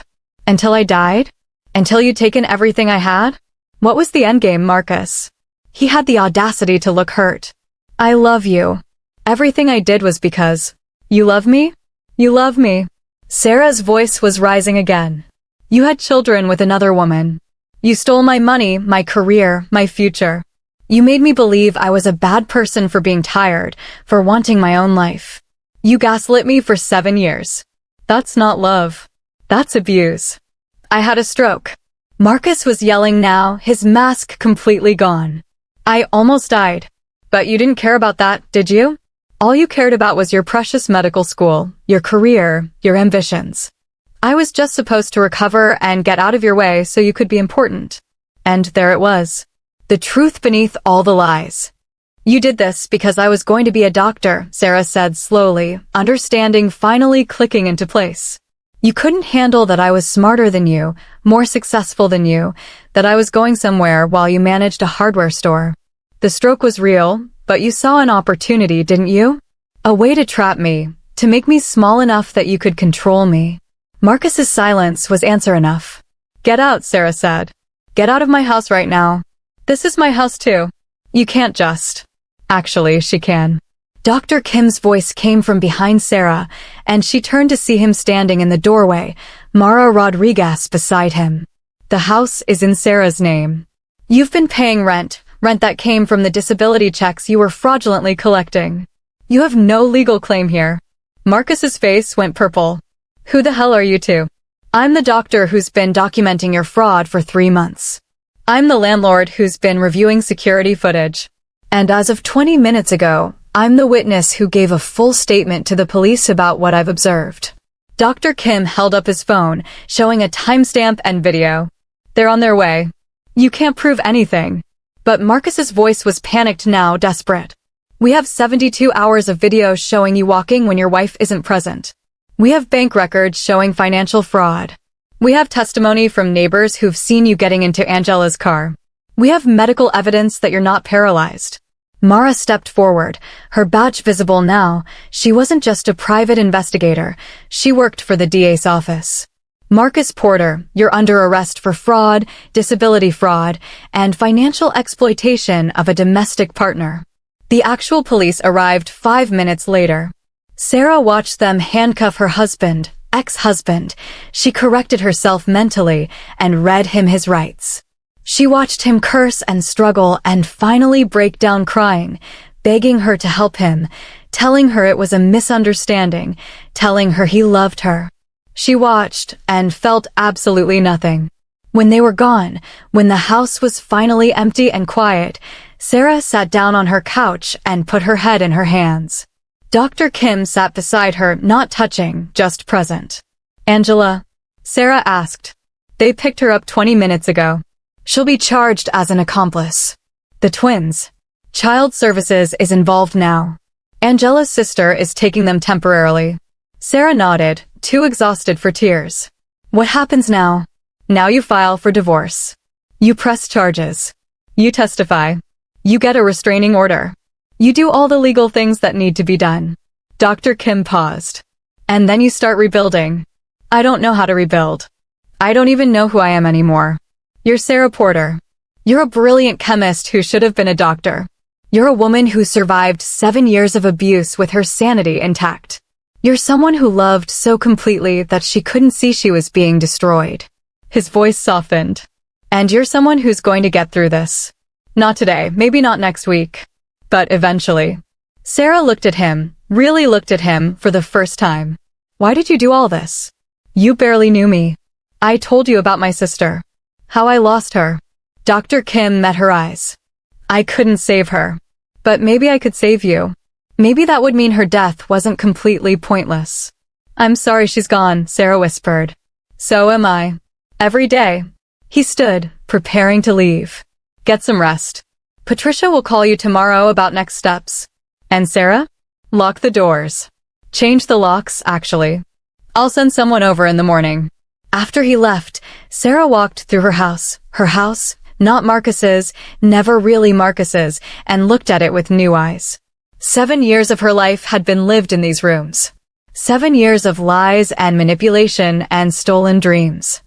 Speaker 1: Until I died? Until you'd taken everything I had? What was the endgame, Marcus? He had the audacity to look hurt. I love you. Everything I did was because. You love me? You love me. Sarah's voice was rising again. You had children with another woman. You stole my money, my career, my future. You made me believe I was a bad person for being tired, for wanting my own life. You gaslit me for 7 years. That's not love. That's abuse. I had a stroke. Marcus was yelling now, his mask completely gone. I almost died. But you didn't care about that, did you? All you cared about was your precious medical school, your career, your ambitions. I was just supposed to recover and get out of your way so you could be important. And there it was. The truth beneath all the lies. You did this because I was going to be a doctor, Sarah said slowly, understanding finally clicking into place. You couldn't handle that I was smarter than you, more successful than you, that I was going somewhere while you managed a hardware store. The stroke was real, but you saw an opportunity, didn't you? A way to trap me, to make me small enough that you could control me. Marcus's silence was answer enough. Get out, Sarah said. Get out of my house right now. This is my house too. You can't just. Actually, she can. Dr. Kim's voice came from behind Sarah, and she turned to see him standing in the doorway, Mara Rodriguez beside him. The house is in Sarah's name. You've been paying rent that came from the disability checks you were fraudulently collecting. You have no legal claim here. Marcus's face went purple. Who the hell are you two? I'm the doctor who's been documenting your fraud for 3 months. I'm the landlord who's been reviewing security footage. And as of 20 minutes ago, I'm the witness who gave a full statement to the police about what I've observed. Dr. Kim held up his phone, showing a timestamp and video. They're on their way. You can't prove anything. But Marcus's voice was panicked now, desperate. We have 72 hours of video showing you walking when your wife isn't present. We have bank records showing financial fraud. We have testimony from neighbors who've seen you getting into Angela's car. We have medical evidence that you're not paralyzed. Mara stepped forward, her badge visible now. She wasn't just a private investigator. She worked for the DA's office. Marcus Porter, you're under arrest for fraud, disability fraud, and financial exploitation of a domestic partner. The actual police arrived 5 minutes later. Sarah watched them handcuff her husband, ex-husband. She corrected herself mentally and read him his rights. She watched him curse and struggle and finally break down crying, begging her to help him, telling her it was a misunderstanding, telling her he loved her. She watched and felt absolutely nothing. When they were gone, when the house was finally empty and quiet, Sarah sat down on her couch and put her head in her hands. Dr. Kim sat beside her, not touching, just present. Angela? Sarah asked. They picked her up 20 minutes ago. She'll be charged as an accomplice. The twins. Child Services is involved now. Angela's sister is taking them temporarily. Sarah nodded, too exhausted for tears. What happens now? Now you file for divorce. You press charges. You testify. You get a restraining order. You do all the legal things that need to be done. Dr. Kim paused. And then you start rebuilding. I don't know how to rebuild. I don't even know who I am anymore. You're Sarah Porter. You're a brilliant chemist who should have been a doctor. You're a woman who survived 7 years of abuse with her sanity intact. You're someone who loved so completely that she couldn't see she was being destroyed. His voice softened. And you're someone who's going to get through this. Not today, maybe not next week. But eventually. Sarah looked at him, really looked at him for the first time. Why did you do all this? You barely knew me. I told you about my sister. How I lost her. Dr. Kim met her eyes. I couldn't save her. But maybe I could save you. Maybe that would mean her death wasn't completely pointless. I'm sorry she's gone, Sarah whispered. So am I. Every day. He stood, preparing to leave. Get some rest. Patricia will call you tomorrow about next steps. And Sarah? Lock the doors. Change the locks, actually. I'll send someone over in the morning. After he left, Sarah walked through her house, not Marcus's, never really Marcus's, and looked at it with new eyes. 7 years of her life had been lived in these rooms. 7 years of lies and manipulation and stolen dreams.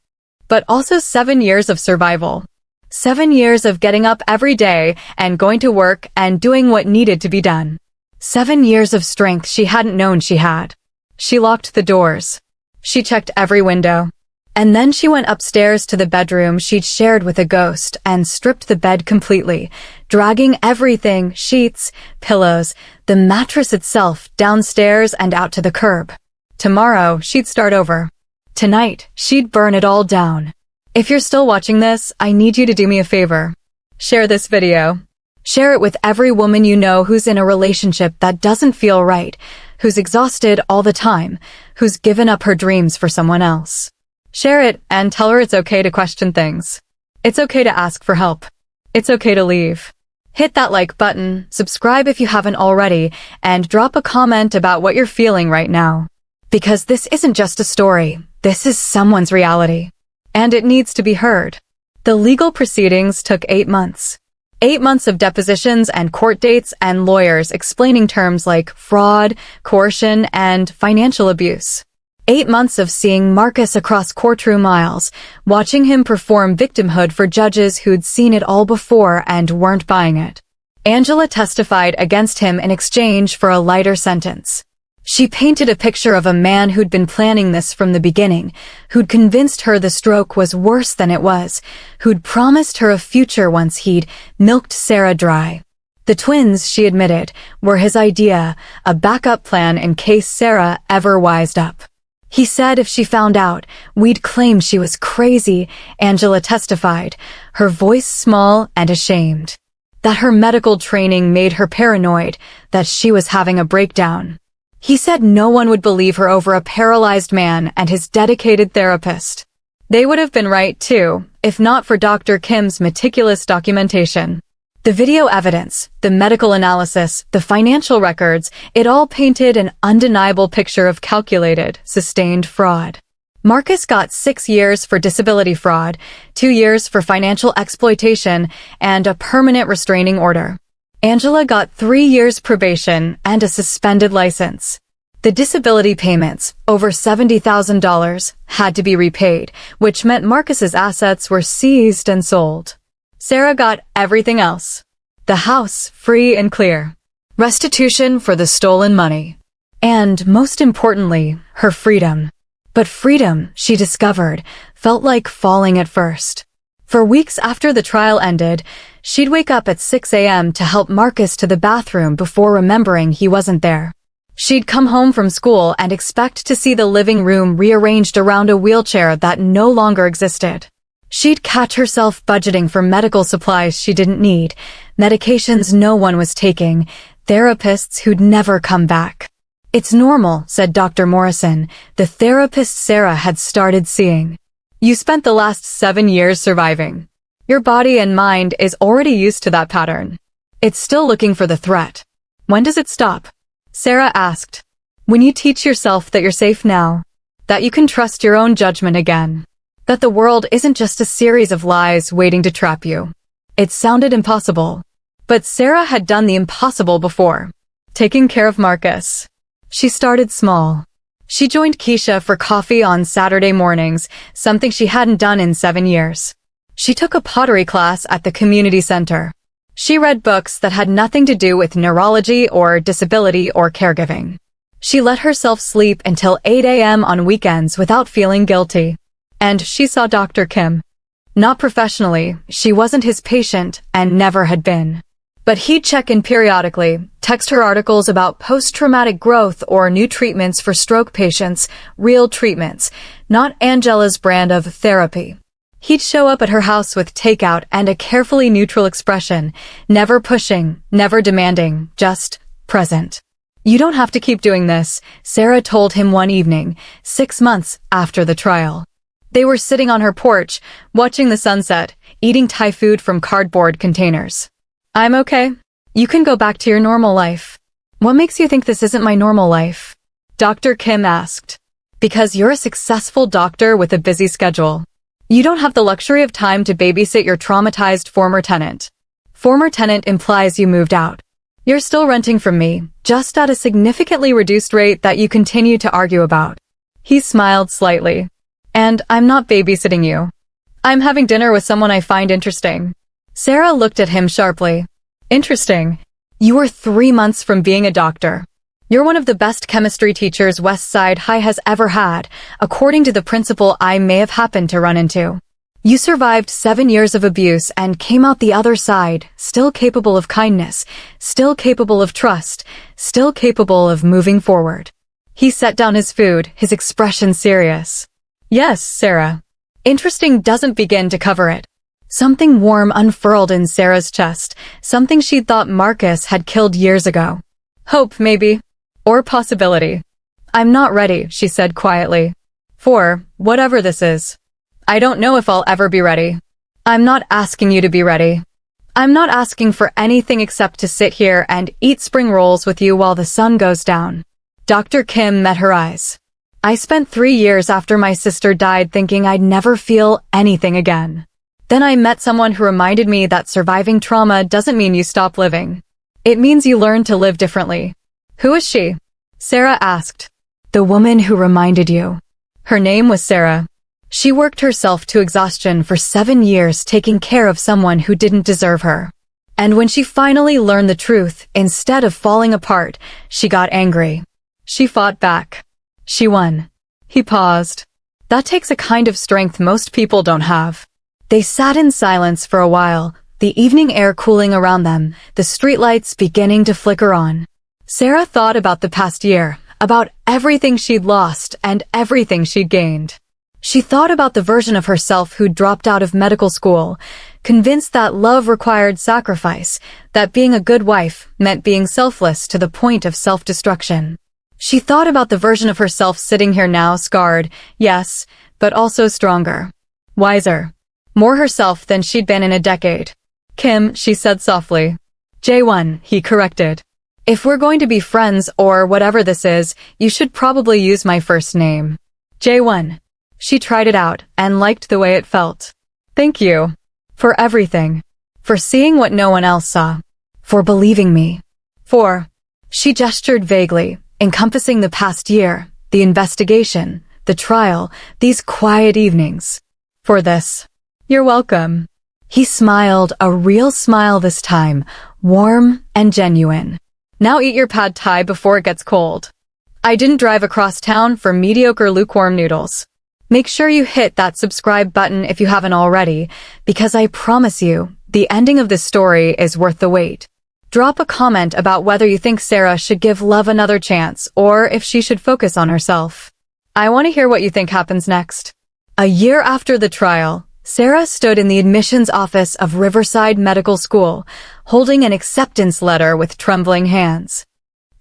Speaker 1: But also 7 years of survival. 7 years of getting up every day and going to work and doing what needed to be done. 7 years of strength she hadn't known she had. She locked the doors. She checked every window. And then she went upstairs to the bedroom she'd shared with a ghost and stripped the bed completely, dragging everything, sheets, pillows, the mattress itself, downstairs and out to the curb. Tomorrow, she'd start over. Tonight, she'd burn it all down. If you're still watching this, I need you to do me a favor. Share this video. Share it with every woman you know who's in a relationship that doesn't feel right, who's exhausted all the time, who's given up her dreams for someone else. Share it and tell her it's okay to question things. It's okay to ask for help. It's okay to leave. Hit that like button, subscribe if you haven't already, and drop a comment about what you're feeling right now. Because this isn't just a story, this is someone's reality. And it needs to be heard. The legal proceedings took 8 months. 8 months of depositions and court dates and lawyers explaining terms like fraud, coercion, and financial abuse. 8 months of seeing Marcus across courtroom aisles, watching him perform victimhood for judges who'd seen it all before and weren't buying it. Angela testified against him in exchange for a lighter sentence. She painted a picture of a man who'd been planning this from the beginning, who'd convinced her the stroke was worse than it was, who'd promised her a future once he'd milked Sarah dry. The twins, she admitted, were his idea, a backup plan in case Sarah ever wised up. He said if she found out, we'd claim she was crazy, Angela testified, her voice small and ashamed. That her medical training made her paranoid, that she was having a breakdown. He said no one would believe her over a paralyzed man and his dedicated therapist. They would have been right too, if not for Dr. Kim's meticulous documentation. The video evidence, the medical analysis, the financial records, it all painted an undeniable picture of calculated, sustained fraud. Marcus got 6 years for disability fraud, 2 years for financial exploitation, and a permanent restraining order. Angela got 3 years probation and a suspended license. The disability payments, over $70,000, had to be repaid, which meant Marcus's assets were seized and sold. Sarah got everything else. The house, free and clear. Restitution for the stolen money. And, most importantly, her freedom. But freedom, she discovered, felt like falling at first. For weeks after the trial ended, she'd wake up at 6 a.m. to help Marcus to the bathroom before remembering he wasn't there. She'd come home from school and expect to see the living room rearranged around a wheelchair that no longer existed. She'd catch herself budgeting for medical supplies she didn't need, medications no one was taking, therapists who'd never come back. It's normal, said Dr. Morrison, the therapist Sarah had started seeing. You spent the last 7 years surviving. Your body and mind is already used to that pattern. It's still looking for the threat. When does it stop? Sarah asked. When you teach yourself that you're safe now, that you can trust your own judgment again. That the world isn't just a series of lies waiting to trap you. It sounded impossible. But Sarah had done the impossible before. Taking care of Marcus. She started small. She joined Keisha for coffee on Saturday mornings, something she hadn't done in 7 years. She took a pottery class at the community center. She read books that had nothing to do with neurology or disability or caregiving. She let herself sleep until 8 a.m. on weekends without feeling guilty. And she saw Dr. Kim. Not professionally, she wasn't his patient and never had been. But he'd check in periodically, text her articles about post-traumatic growth or new treatments for stroke patients, real treatments, not Angela's brand of therapy. He'd show up at her house with takeout and a carefully neutral expression, never pushing, never demanding, just present. You don't have to keep doing this, Sarah told him one evening, 6 months after the trial. They were sitting on her porch, watching the sunset, eating Thai food from cardboard containers. I'm okay. You can go back to your normal life. What makes you think this isn't my normal life? Dr. Kim asked. Because you're a successful doctor with a busy schedule. You don't have the luxury of time to babysit your traumatized former tenant. Former tenant implies you moved out. You're still renting from me, just at a significantly reduced rate that you continue to argue about. He smiled slightly. And I'm not babysitting you. I'm having dinner with someone I find interesting. Sarah looked at him sharply. Interesting. You are 3 months from being a doctor. You're one of the best chemistry teachers Westside High has ever had, according to the principal I may have happened to run into. You survived 7 years of abuse and came out the other side, still capable of kindness, still capable of trust, still capable of moving forward. He set down his food, his expression serious. Yes, Sarah. Interesting doesn't begin to cover it. Something warm unfurled in Sarah's chest, something she'd thought Marcus had killed years ago. Hope, maybe. Or possibility. I'm not ready, she said quietly. For whatever this is. I don't know if I'll ever be ready. I'm not asking you to be ready. I'm not asking for anything except to sit here and eat spring rolls with you while the sun goes down. Dr. Kim met her eyes. I spent 3 years after my sister died thinking I'd never feel anything again. Then I met someone who reminded me that surviving trauma doesn't mean you stop living. It means you learn to live differently. Who is she? Sarah asked. The woman who reminded you. Her name was Sarah. She worked herself to exhaustion for 7 years taking care of someone who didn't deserve her. And when she finally learned the truth, instead of falling apart, she got angry. She fought back. She won. He paused. That takes a kind of strength most people don't have. They sat in silence for a while, the evening air cooling around them, the streetlights beginning to flicker on. Sarah thought about the past year, about everything she'd lost and everything she'd gained. She thought about the version of herself who'd dropped out of medical school, convinced that love required sacrifice, that being a good wife meant being selfless to the point of self-destruction. She thought about the version of herself sitting here now, scarred, yes, but also stronger. Wiser. More herself than she'd been in a decade. Kim, she said softly. J1, he corrected. If we're going to be friends or whatever this is, you should probably use my first name. J1. She tried it out and liked the way it felt. Thank you. For everything. For seeing what no one else saw. For believing me. For. She gestured vaguely, encompassing the past year, the investigation, the trial, these quiet evenings. For this. You're welcome. He smiled, a real smile this time, warm and genuine. Now eat your pad thai before it gets cold. I didn't drive across town for mediocre lukewarm noodles. Make sure you hit that subscribe button if you haven't already, because I promise you, the ending of this story is worth the wait. Drop a comment about whether you think Sarah should give love another chance or if she should focus on herself. I want to hear what you think happens next. A year after the trial, Sarah stood in the admissions office of Riverside Medical School, holding an acceptance letter with trembling hands.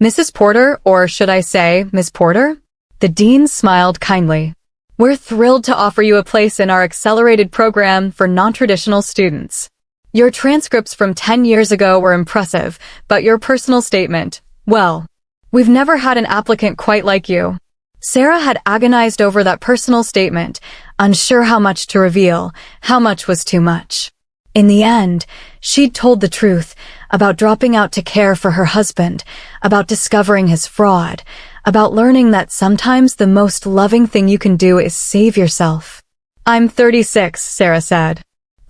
Speaker 1: Mrs. Porter, or should I say, Miss Porter? The dean smiled kindly. We're thrilled to offer you a place in our accelerated program for non-traditional students. Your transcripts from 10 years ago were impressive, but your personal statement, well, we've never had an applicant quite like you. Sarah had agonized over that personal statement, unsure how much to reveal, how much was too much. In the end, she'd told the truth about dropping out to care for her husband, about discovering his fraud, about learning that sometimes the most loving thing you can do is save yourself. I'm 36, Sarah said.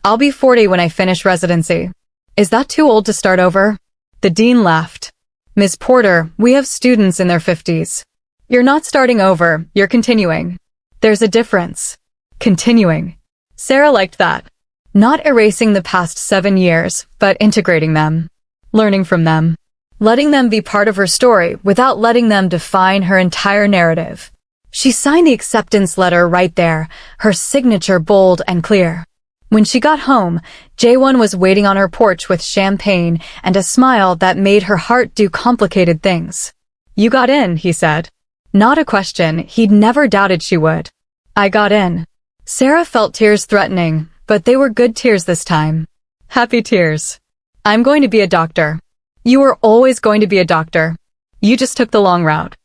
Speaker 1: I'll be 40 when I finish residency. Is that too old to start over? The dean laughed. Miss Porter, we have students in their 50s. You're not starting over, you're continuing. There's a difference. Continuing. Sarah liked that. Not erasing the past 7 years, but integrating them. Learning from them. Letting them be part of her story without letting them define her entire narrative. She signed the acceptance letter right there, her signature bold and clear. When she got home, J1 was waiting on her porch with champagne and a smile that made her heart do complicated things. You got in, he said. Not a question, he'd never doubted she would. I got in. Sarah felt tears threatening, but they were good tears this time. Happy tears. I'm going to be a doctor. You were always going to be a doctor. You just took the long route.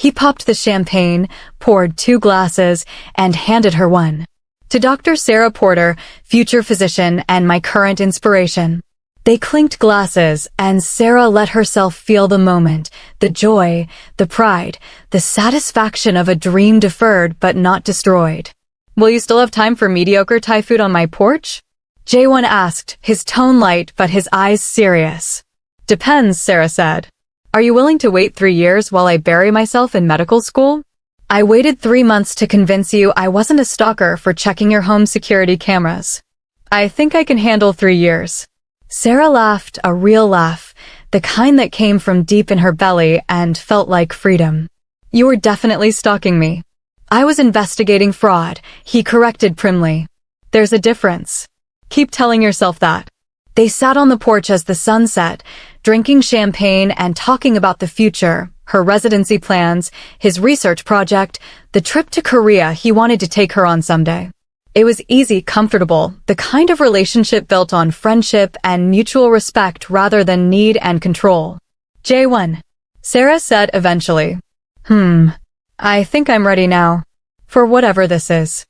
Speaker 1: He popped the champagne, poured 2 glasses, and handed her one. To Dr. Sarah Porter, future physician and my current inspiration. They clinked glasses, and Sarah let herself feel the moment, the joy, the pride, the satisfaction of a dream deferred but not destroyed. "Will you still have time for mediocre Thai food on my porch?" J1 asked, his tone light but his eyes serious. "Depends," Sarah said. "Are you willing to wait 3 years while I bury myself in medical school?" "I waited 3 months to convince you I wasn't a stalker for checking your home security cameras. I think I can handle 3 years." Sarah laughed, a real laugh, the kind that came from deep in her belly and felt like freedom. "You were definitely stalking me." "I was investigating fraud," he corrected primly. "There's a difference. Keep telling yourself that." They sat on the porch as the sun set, drinking champagne and talking about the future, her residency plans, his research project, the trip to Korea he wanted to take her on someday. It was easy, comfortable, the kind of relationship built on friendship and mutual respect rather than need and control. "J1," Sarah said eventually. I think I'm ready now. For whatever this is."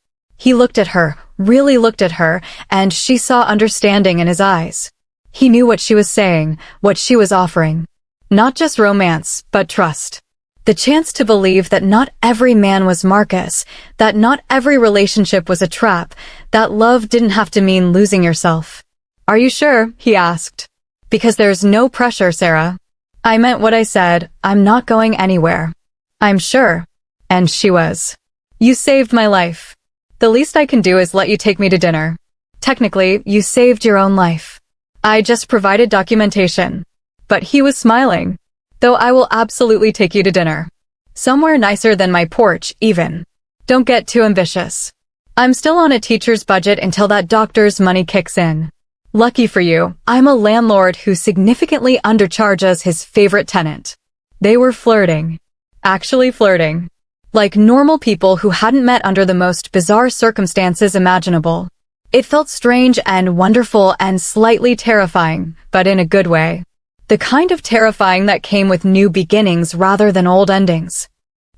Speaker 1: He looked at her, really looked at her, and she saw understanding in his eyes. He knew what she was saying, what she was offering. Not just romance, but trust. The chance to believe that not every man was Marcus, that not every relationship was a trap, that love didn't have to mean losing yourself. "Are you sure?" he asked. "Because there's no pressure, Sarah." "I meant what I said. I'm not going anywhere." "I'm sure." And she was. "You saved my life. The least I can do is let you take me to dinner. Technically, you saved your own life. I just provided documentation." But he was smiling. "Though I will absolutely take you to dinner. Somewhere nicer than my porch, even. Don't get too ambitious. I'm still on a teacher's budget until that doctor's money kicks in. Lucky for you, I'm a landlord who significantly undercharges his favorite tenant." They were flirting. Actually flirting. Like normal people who hadn't met under the most bizarre circumstances imaginable. It felt strange and wonderful and slightly terrifying, but in a good way. The kind of terrifying that came with new beginnings rather than old endings.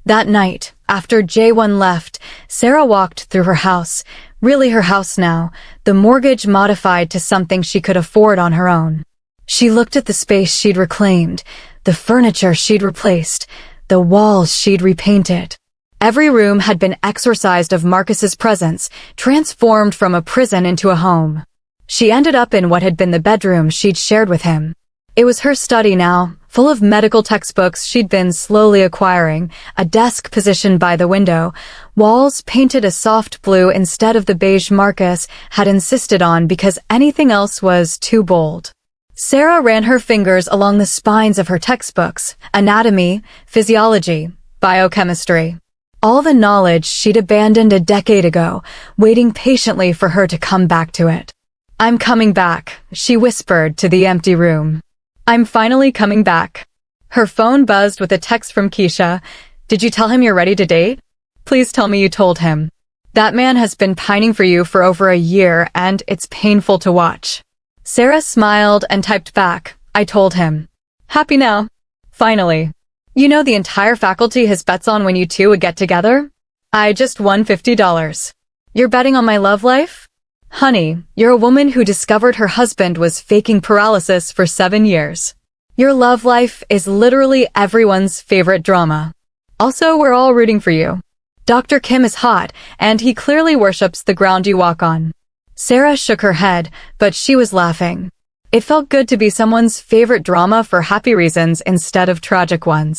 Speaker 1: That night, after J1 left, Sarah walked through her house, really her house now, the mortgage modified to something she could afford on her own. She looked at the space she'd reclaimed, the furniture she'd replaced, the walls she'd repainted. Every room had been exorcised of Marcus's presence, transformed from a prison into a home. She ended up in what had been the bedroom she'd shared with him. It was her study now, full of medical textbooks she'd been slowly acquiring, a desk positioned by the window, walls painted a soft blue instead of the beige Marcus had insisted on because anything else was too bold. Sarah ran her fingers along the spines of her textbooks, anatomy, physiology, biochemistry. All the knowledge she'd abandoned a decade ago, waiting patiently for her to come back to it. "I'm coming back," she whispered to the empty room. "I'm finally coming back." Her phone buzzed with a text from Keisha. "Did you tell him you're ready to date? Please tell me you told him. That man has been pining for you for over a year, and it's painful to watch." Sarah smiled and typed back, "I told him. Happy now. Finally. You know the entire faculty has bets on when you two would get together? I just won $50. You're betting on my love life? Honey, you're a woman who discovered her husband was faking paralysis for 7 years. Your love life is literally everyone's favorite drama. Also, we're all rooting for you. Dr. Kim is hot, and he clearly worships the ground you walk on." Sarah shook her head, but she was laughing. It felt good to be someone's favorite drama for happy reasons instead of tragic ones.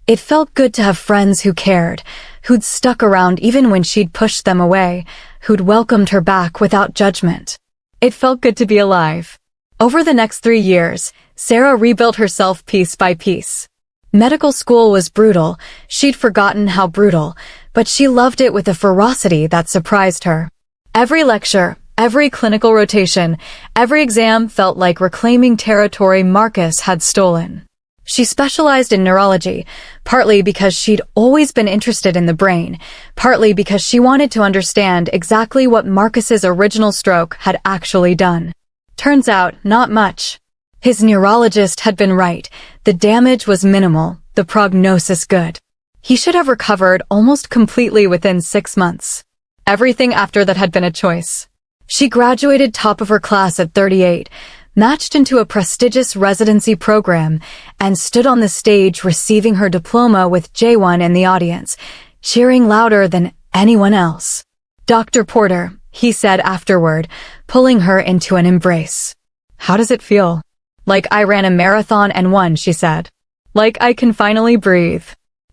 Speaker 1: It felt good to have friends who cared, who'd stuck around even when she'd pushed them away, who'd welcomed her back without judgment. It felt good to be alive. Over the next 3 years, Sarah rebuilt herself piece by piece. Medical school was brutal, she'd forgotten how brutal, but she loved it with a ferocity that surprised her. Every lecture, every clinical rotation, every exam felt like reclaiming territory Marcus had stolen. She specialized in neurology, partly because she'd always been interested in the brain, partly because she wanted to understand exactly what Marcus's original stroke had actually done. Turns out, not much. His neurologist had been right. The damage was minimal, the prognosis good. He should have recovered almost completely within 6 months. Everything after that had been a choice. She graduated top of her class at 38, matched into a prestigious residency program, and stood on the stage receiving her diploma with J1 in the audience, cheering louder than anyone else. "Dr. Porter," he said afterward, pulling her into an embrace. "How does it feel?" "Like I ran a marathon and won," she said. "Like I can finally breathe."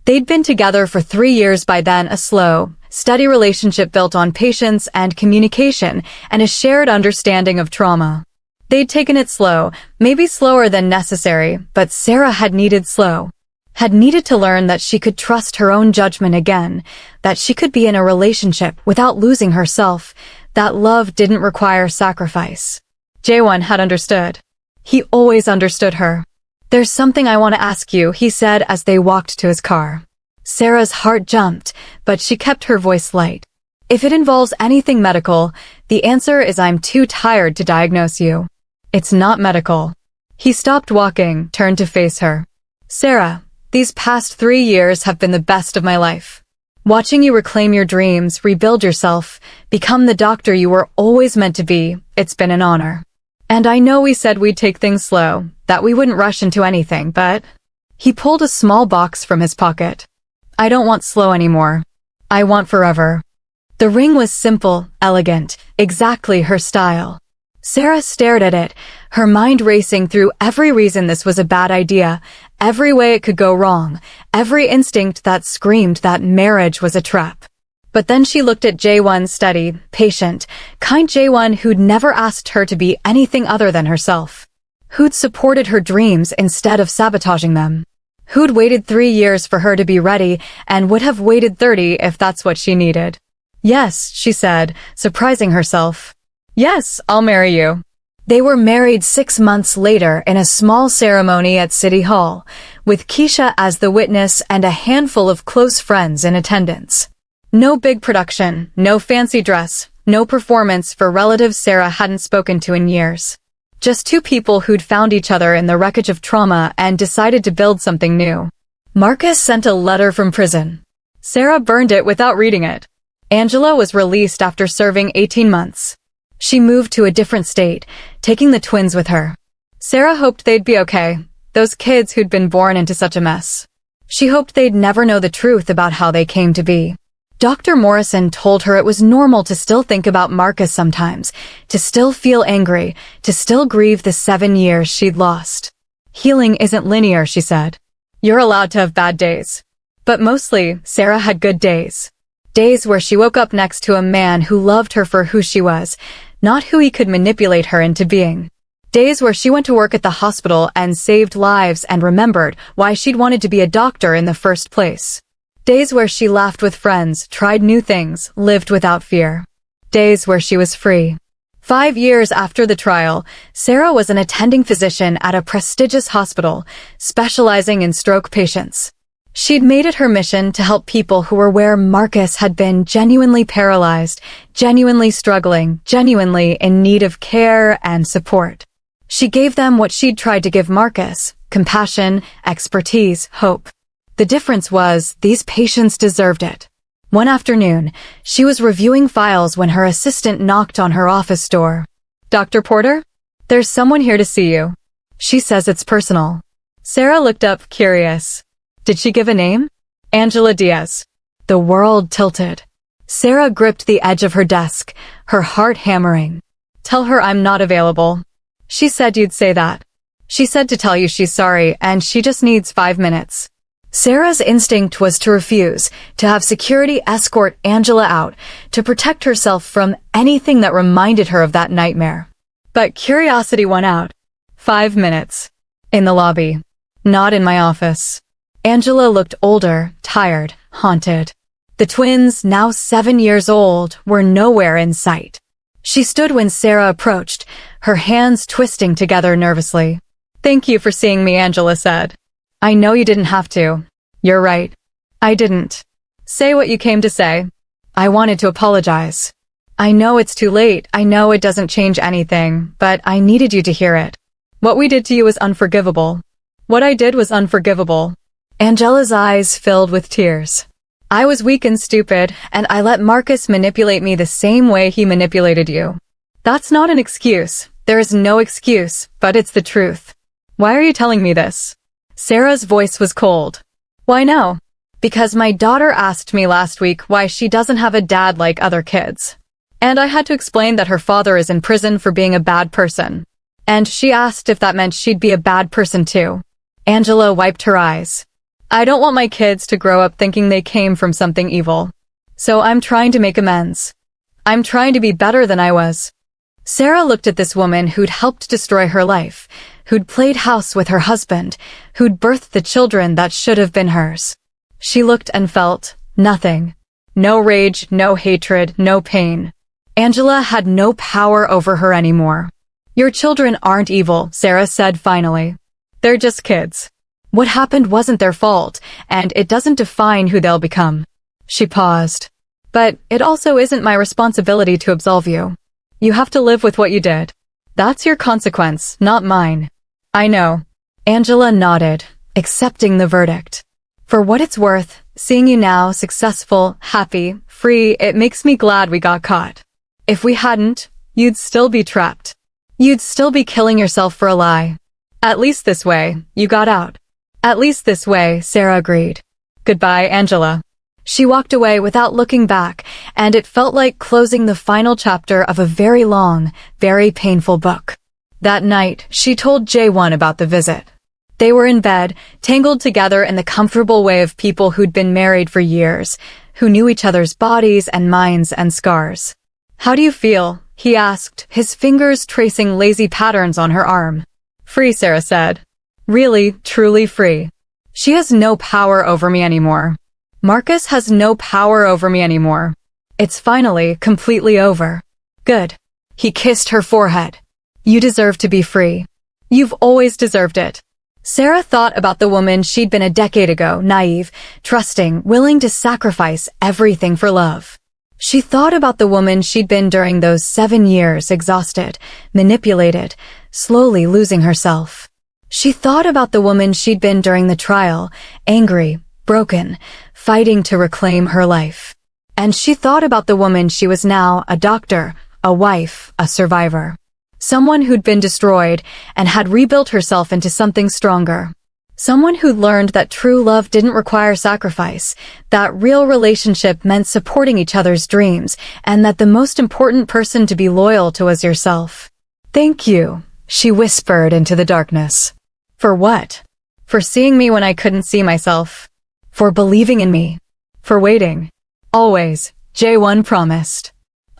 Speaker 1: They'd been together for 3 years by then, a slow, steady relationship built on patience and communication and a shared understanding of trauma. They'd taken it slow, maybe slower than necessary, but Sarah had needed slow. Had needed to learn that she could trust her own judgment again, that she could be in a relationship without losing herself, that love didn't require sacrifice. J1 had understood. He always understood her. "There's something I want to ask you," he said as they walked to his car. Sarah's heart jumped, but she kept her voice light. "If it involves anything medical, the answer is I'm too tired to diagnose you." "It's not medical." He stopped walking, turned to face her. "Sarah, these past 3 years have been the best of my life. Watching you reclaim your dreams, rebuild yourself, become the doctor you were always meant to be, it's been an honor. And I know we said we'd take things slow, that we wouldn't rush into anything, but..." He pulled a small box from his pocket. "I don't want slow anymore. I want forever." The ring was simple, elegant, exactly her style. Sarah stared at it, her mind racing through every reason this was a bad idea, every way it could go wrong, every instinct that screamed that marriage was a trap. But then she looked at J1, steady, patient, kind J1 who'd never asked her to be anything other than herself. Who'd supported her dreams instead of sabotaging them. Who'd waited 3 years for her to be ready and would have waited 30 if that's what she needed. "Yes," she said, surprising herself. "Yes, I'll marry you." They were married 6 months later in a small ceremony at City Hall, with Keisha as the witness and a handful of close friends in attendance. No big production, no fancy dress, no performance for relatives Sarah hadn't spoken to in years. Just 2 people who'd found each other in the wreckage of trauma and decided to build something new. Marcus sent a letter from prison. Sarah burned it without reading it. Angela was released after serving 18 months. She moved to a different state, taking the twins with her. Sarah hoped they'd be okay, those kids who'd been born into such a mess. She hoped they'd never know the truth about how they came to be. Dr. Morrison told her it was normal to still think about Marcus sometimes, to still feel angry, to still grieve the 7 years she'd lost. "Healing isn't linear," she said. "You're allowed to have bad days." But mostly, Sarah had good days. Days where she woke up next to a man who loved her for who she was, not who he could manipulate her into being. Days where she went to work at the hospital and saved lives and remembered why she'd wanted to be a doctor in the first place. Days where she laughed with friends, tried new things, lived without fear. Days where she was free. 5 years after the trial, Sarah was an attending physician at a prestigious hospital, specializing in stroke patients. She'd made it her mission to help people who were where Marcus had been, genuinely paralyzed, genuinely struggling, genuinely in need of care and support. She gave them what she'd tried to give Marcus: compassion, expertise, hope. The difference was, these patients deserved it. One afternoon, she was reviewing files when her assistant knocked on her office door. "Dr. Porter? There's someone here to see you. She says it's personal." Sarah looked up, curious. Did she give a name? "Angela Diaz." The world tilted. Sarah gripped the edge of her desk, her heart hammering. "Tell her I'm not available." "She said you'd say that. She said to tell you she's sorry and she just needs 5 minutes. Sarah's instinct was to refuse, to have security escort Angela out, to protect herself from anything that reminded her of that nightmare. But curiosity won out. 5 minutes. In the lobby. Not in my office. Angela looked older, tired, haunted. The twins, now 7 years old, were nowhere in sight. She stood when Sarah approached, her hands twisting together nervously. "Thank you for seeing me," Angela said. "I know you didn't have to. You're right. I didn't. Say what you came to say." "I wanted to apologize. I know it's too late, I know it doesn't change anything, but I needed you to hear it. What we did to you was unforgivable. What I did was unforgivable." Angela's eyes filled with tears. I was weak and stupid, and I let Marcus manipulate me the same way he manipulated you. That's not an excuse. There is no excuse, but it's the truth. Why are you telling me this? Sarah's voice was cold. Why no? Because my daughter asked me last week why she doesn't have a dad like other kids. And I had to explain that her father is in prison for being a bad person. And she asked if that meant she'd be a bad person too. Angela wiped her eyes. I don't want my kids to grow up thinking they came from something evil. So I'm trying to make amends. I'm trying to be better than I was. Sarah looked at this woman who'd helped destroy her life, who'd played house with her husband, who'd birthed the children that should have been hers. She looked and felt nothing. No rage, no hatred, no pain. Angela had no power over her anymore. Your children aren't evil, Sarah said finally. They're just kids. What happened wasn't their fault, and it doesn't define who they'll become. She paused. But it also isn't my responsibility to absolve you. You have to live with what you did. That's your consequence, not mine. I know. Angela nodded, accepting the verdict. For what it's worth, seeing you now, successful, happy, free, it makes me glad we got caught. If we hadn't, you'd still be trapped. You'd still be killing yourself for a lie. At least this way, you got out. At least this way, Sarah agreed. Goodbye, Angela. She walked away without looking back, and it felt like closing the final chapter of a very long, very painful book. That night, she told J1 about the visit. They were in bed, tangled together in the comfortable way of people who'd been married for years, who knew each other's bodies and minds and scars. How do you feel? He asked, his fingers tracing lazy patterns on her arm. Free, Sarah said. Really, truly free. She has no power over me anymore. Marcus has no power over me anymore. It's finally completely over. Good. He kissed her forehead. You deserve to be free. You've always deserved it. Sarah thought about the woman she'd been a decade ago, naive, trusting, willing to sacrifice everything for love. She thought about the woman she'd been during those 7 years, exhausted, manipulated, slowly losing herself. She thought about the woman she'd been during the trial, angry, broken, fighting to reclaim her life. And she thought about the woman she was now, a doctor, a wife, a survivor. Someone who'd been destroyed and had rebuilt herself into something stronger. Someone who'd learned that true love didn't require sacrifice, that real relationship meant supporting each other's dreams, and that the most important person to be loyal to was yourself. Thank you, she whispered into the darkness. For what? For seeing me when I couldn't see myself. For believing in me. For waiting. Always, J1 promised.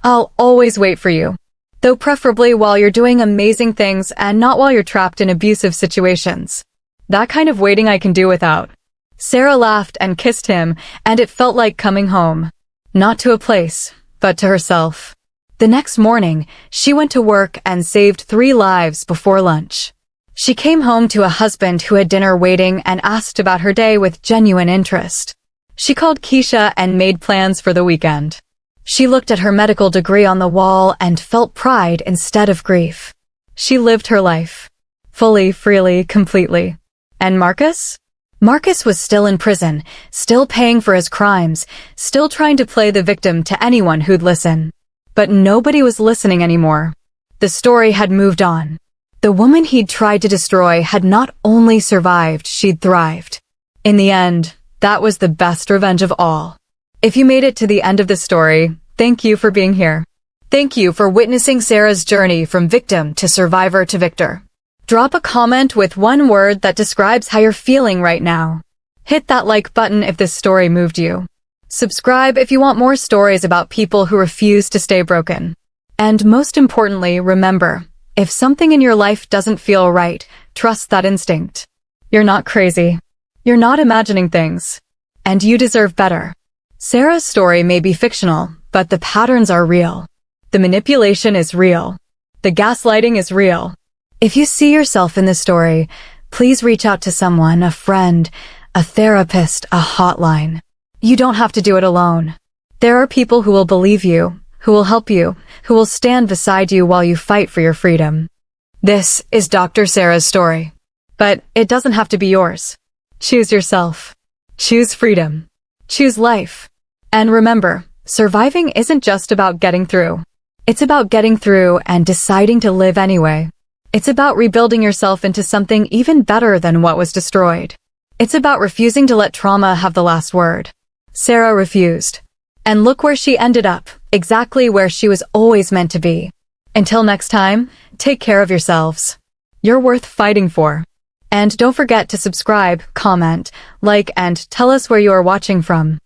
Speaker 1: I'll always wait for you. Though preferably while you're doing amazing things and not while you're trapped in abusive situations. That kind of waiting I can do without. Sarah laughed and kissed him, and it felt like coming home. Not to a place, but to herself. The next morning, she went to work and saved 3 lives before lunch. She came home to a husband who had dinner waiting and asked about her day with genuine interest. She called Keisha and made plans for the weekend. She looked at her medical degree on the wall and felt pride instead of grief. She lived her life. Fully, freely, completely. And Marcus? Marcus was still in prison, still paying for his crimes, still trying to play the victim to anyone who'd listen. But nobody was listening anymore. The story had moved on. The woman he'd tried to destroy had not only survived, she'd thrived. In the end, that was the best revenge of all. If you made it to the end of the story, thank you for being here. Thank you for witnessing Sarah's journey from victim to survivor to victor. Drop a comment with one word that describes how you're feeling right now. Hit that like button if this story moved you. Subscribe if you want more stories about people who refuse to stay broken. And most importantly, remember, if something in your life doesn't feel right, trust that instinct. You're not crazy. You're not imagining things. And you deserve better. Sarah's story may be fictional, but the patterns are real. The manipulation is real. The gaslighting is real. If you see yourself in this story, please reach out to someone, a friend, a therapist, a hotline. You don't have to do it alone. There are people who will believe you, who will help you, who will stand beside you while you fight for your freedom. This is Dr. Sarah's story. But it doesn't have to be yours. Choose yourself. Choose freedom. Choose life. And remember, surviving isn't just about getting through. It's about getting through and deciding to live anyway. It's about rebuilding yourself into something even better than what was destroyed. It's about refusing to let trauma have the last word. Sarah refused. And look where she ended up, exactly where she was always meant to be. Until next time, take care of yourselves. You're worth fighting for. And don't forget to subscribe, comment, like, and tell us where you are watching from.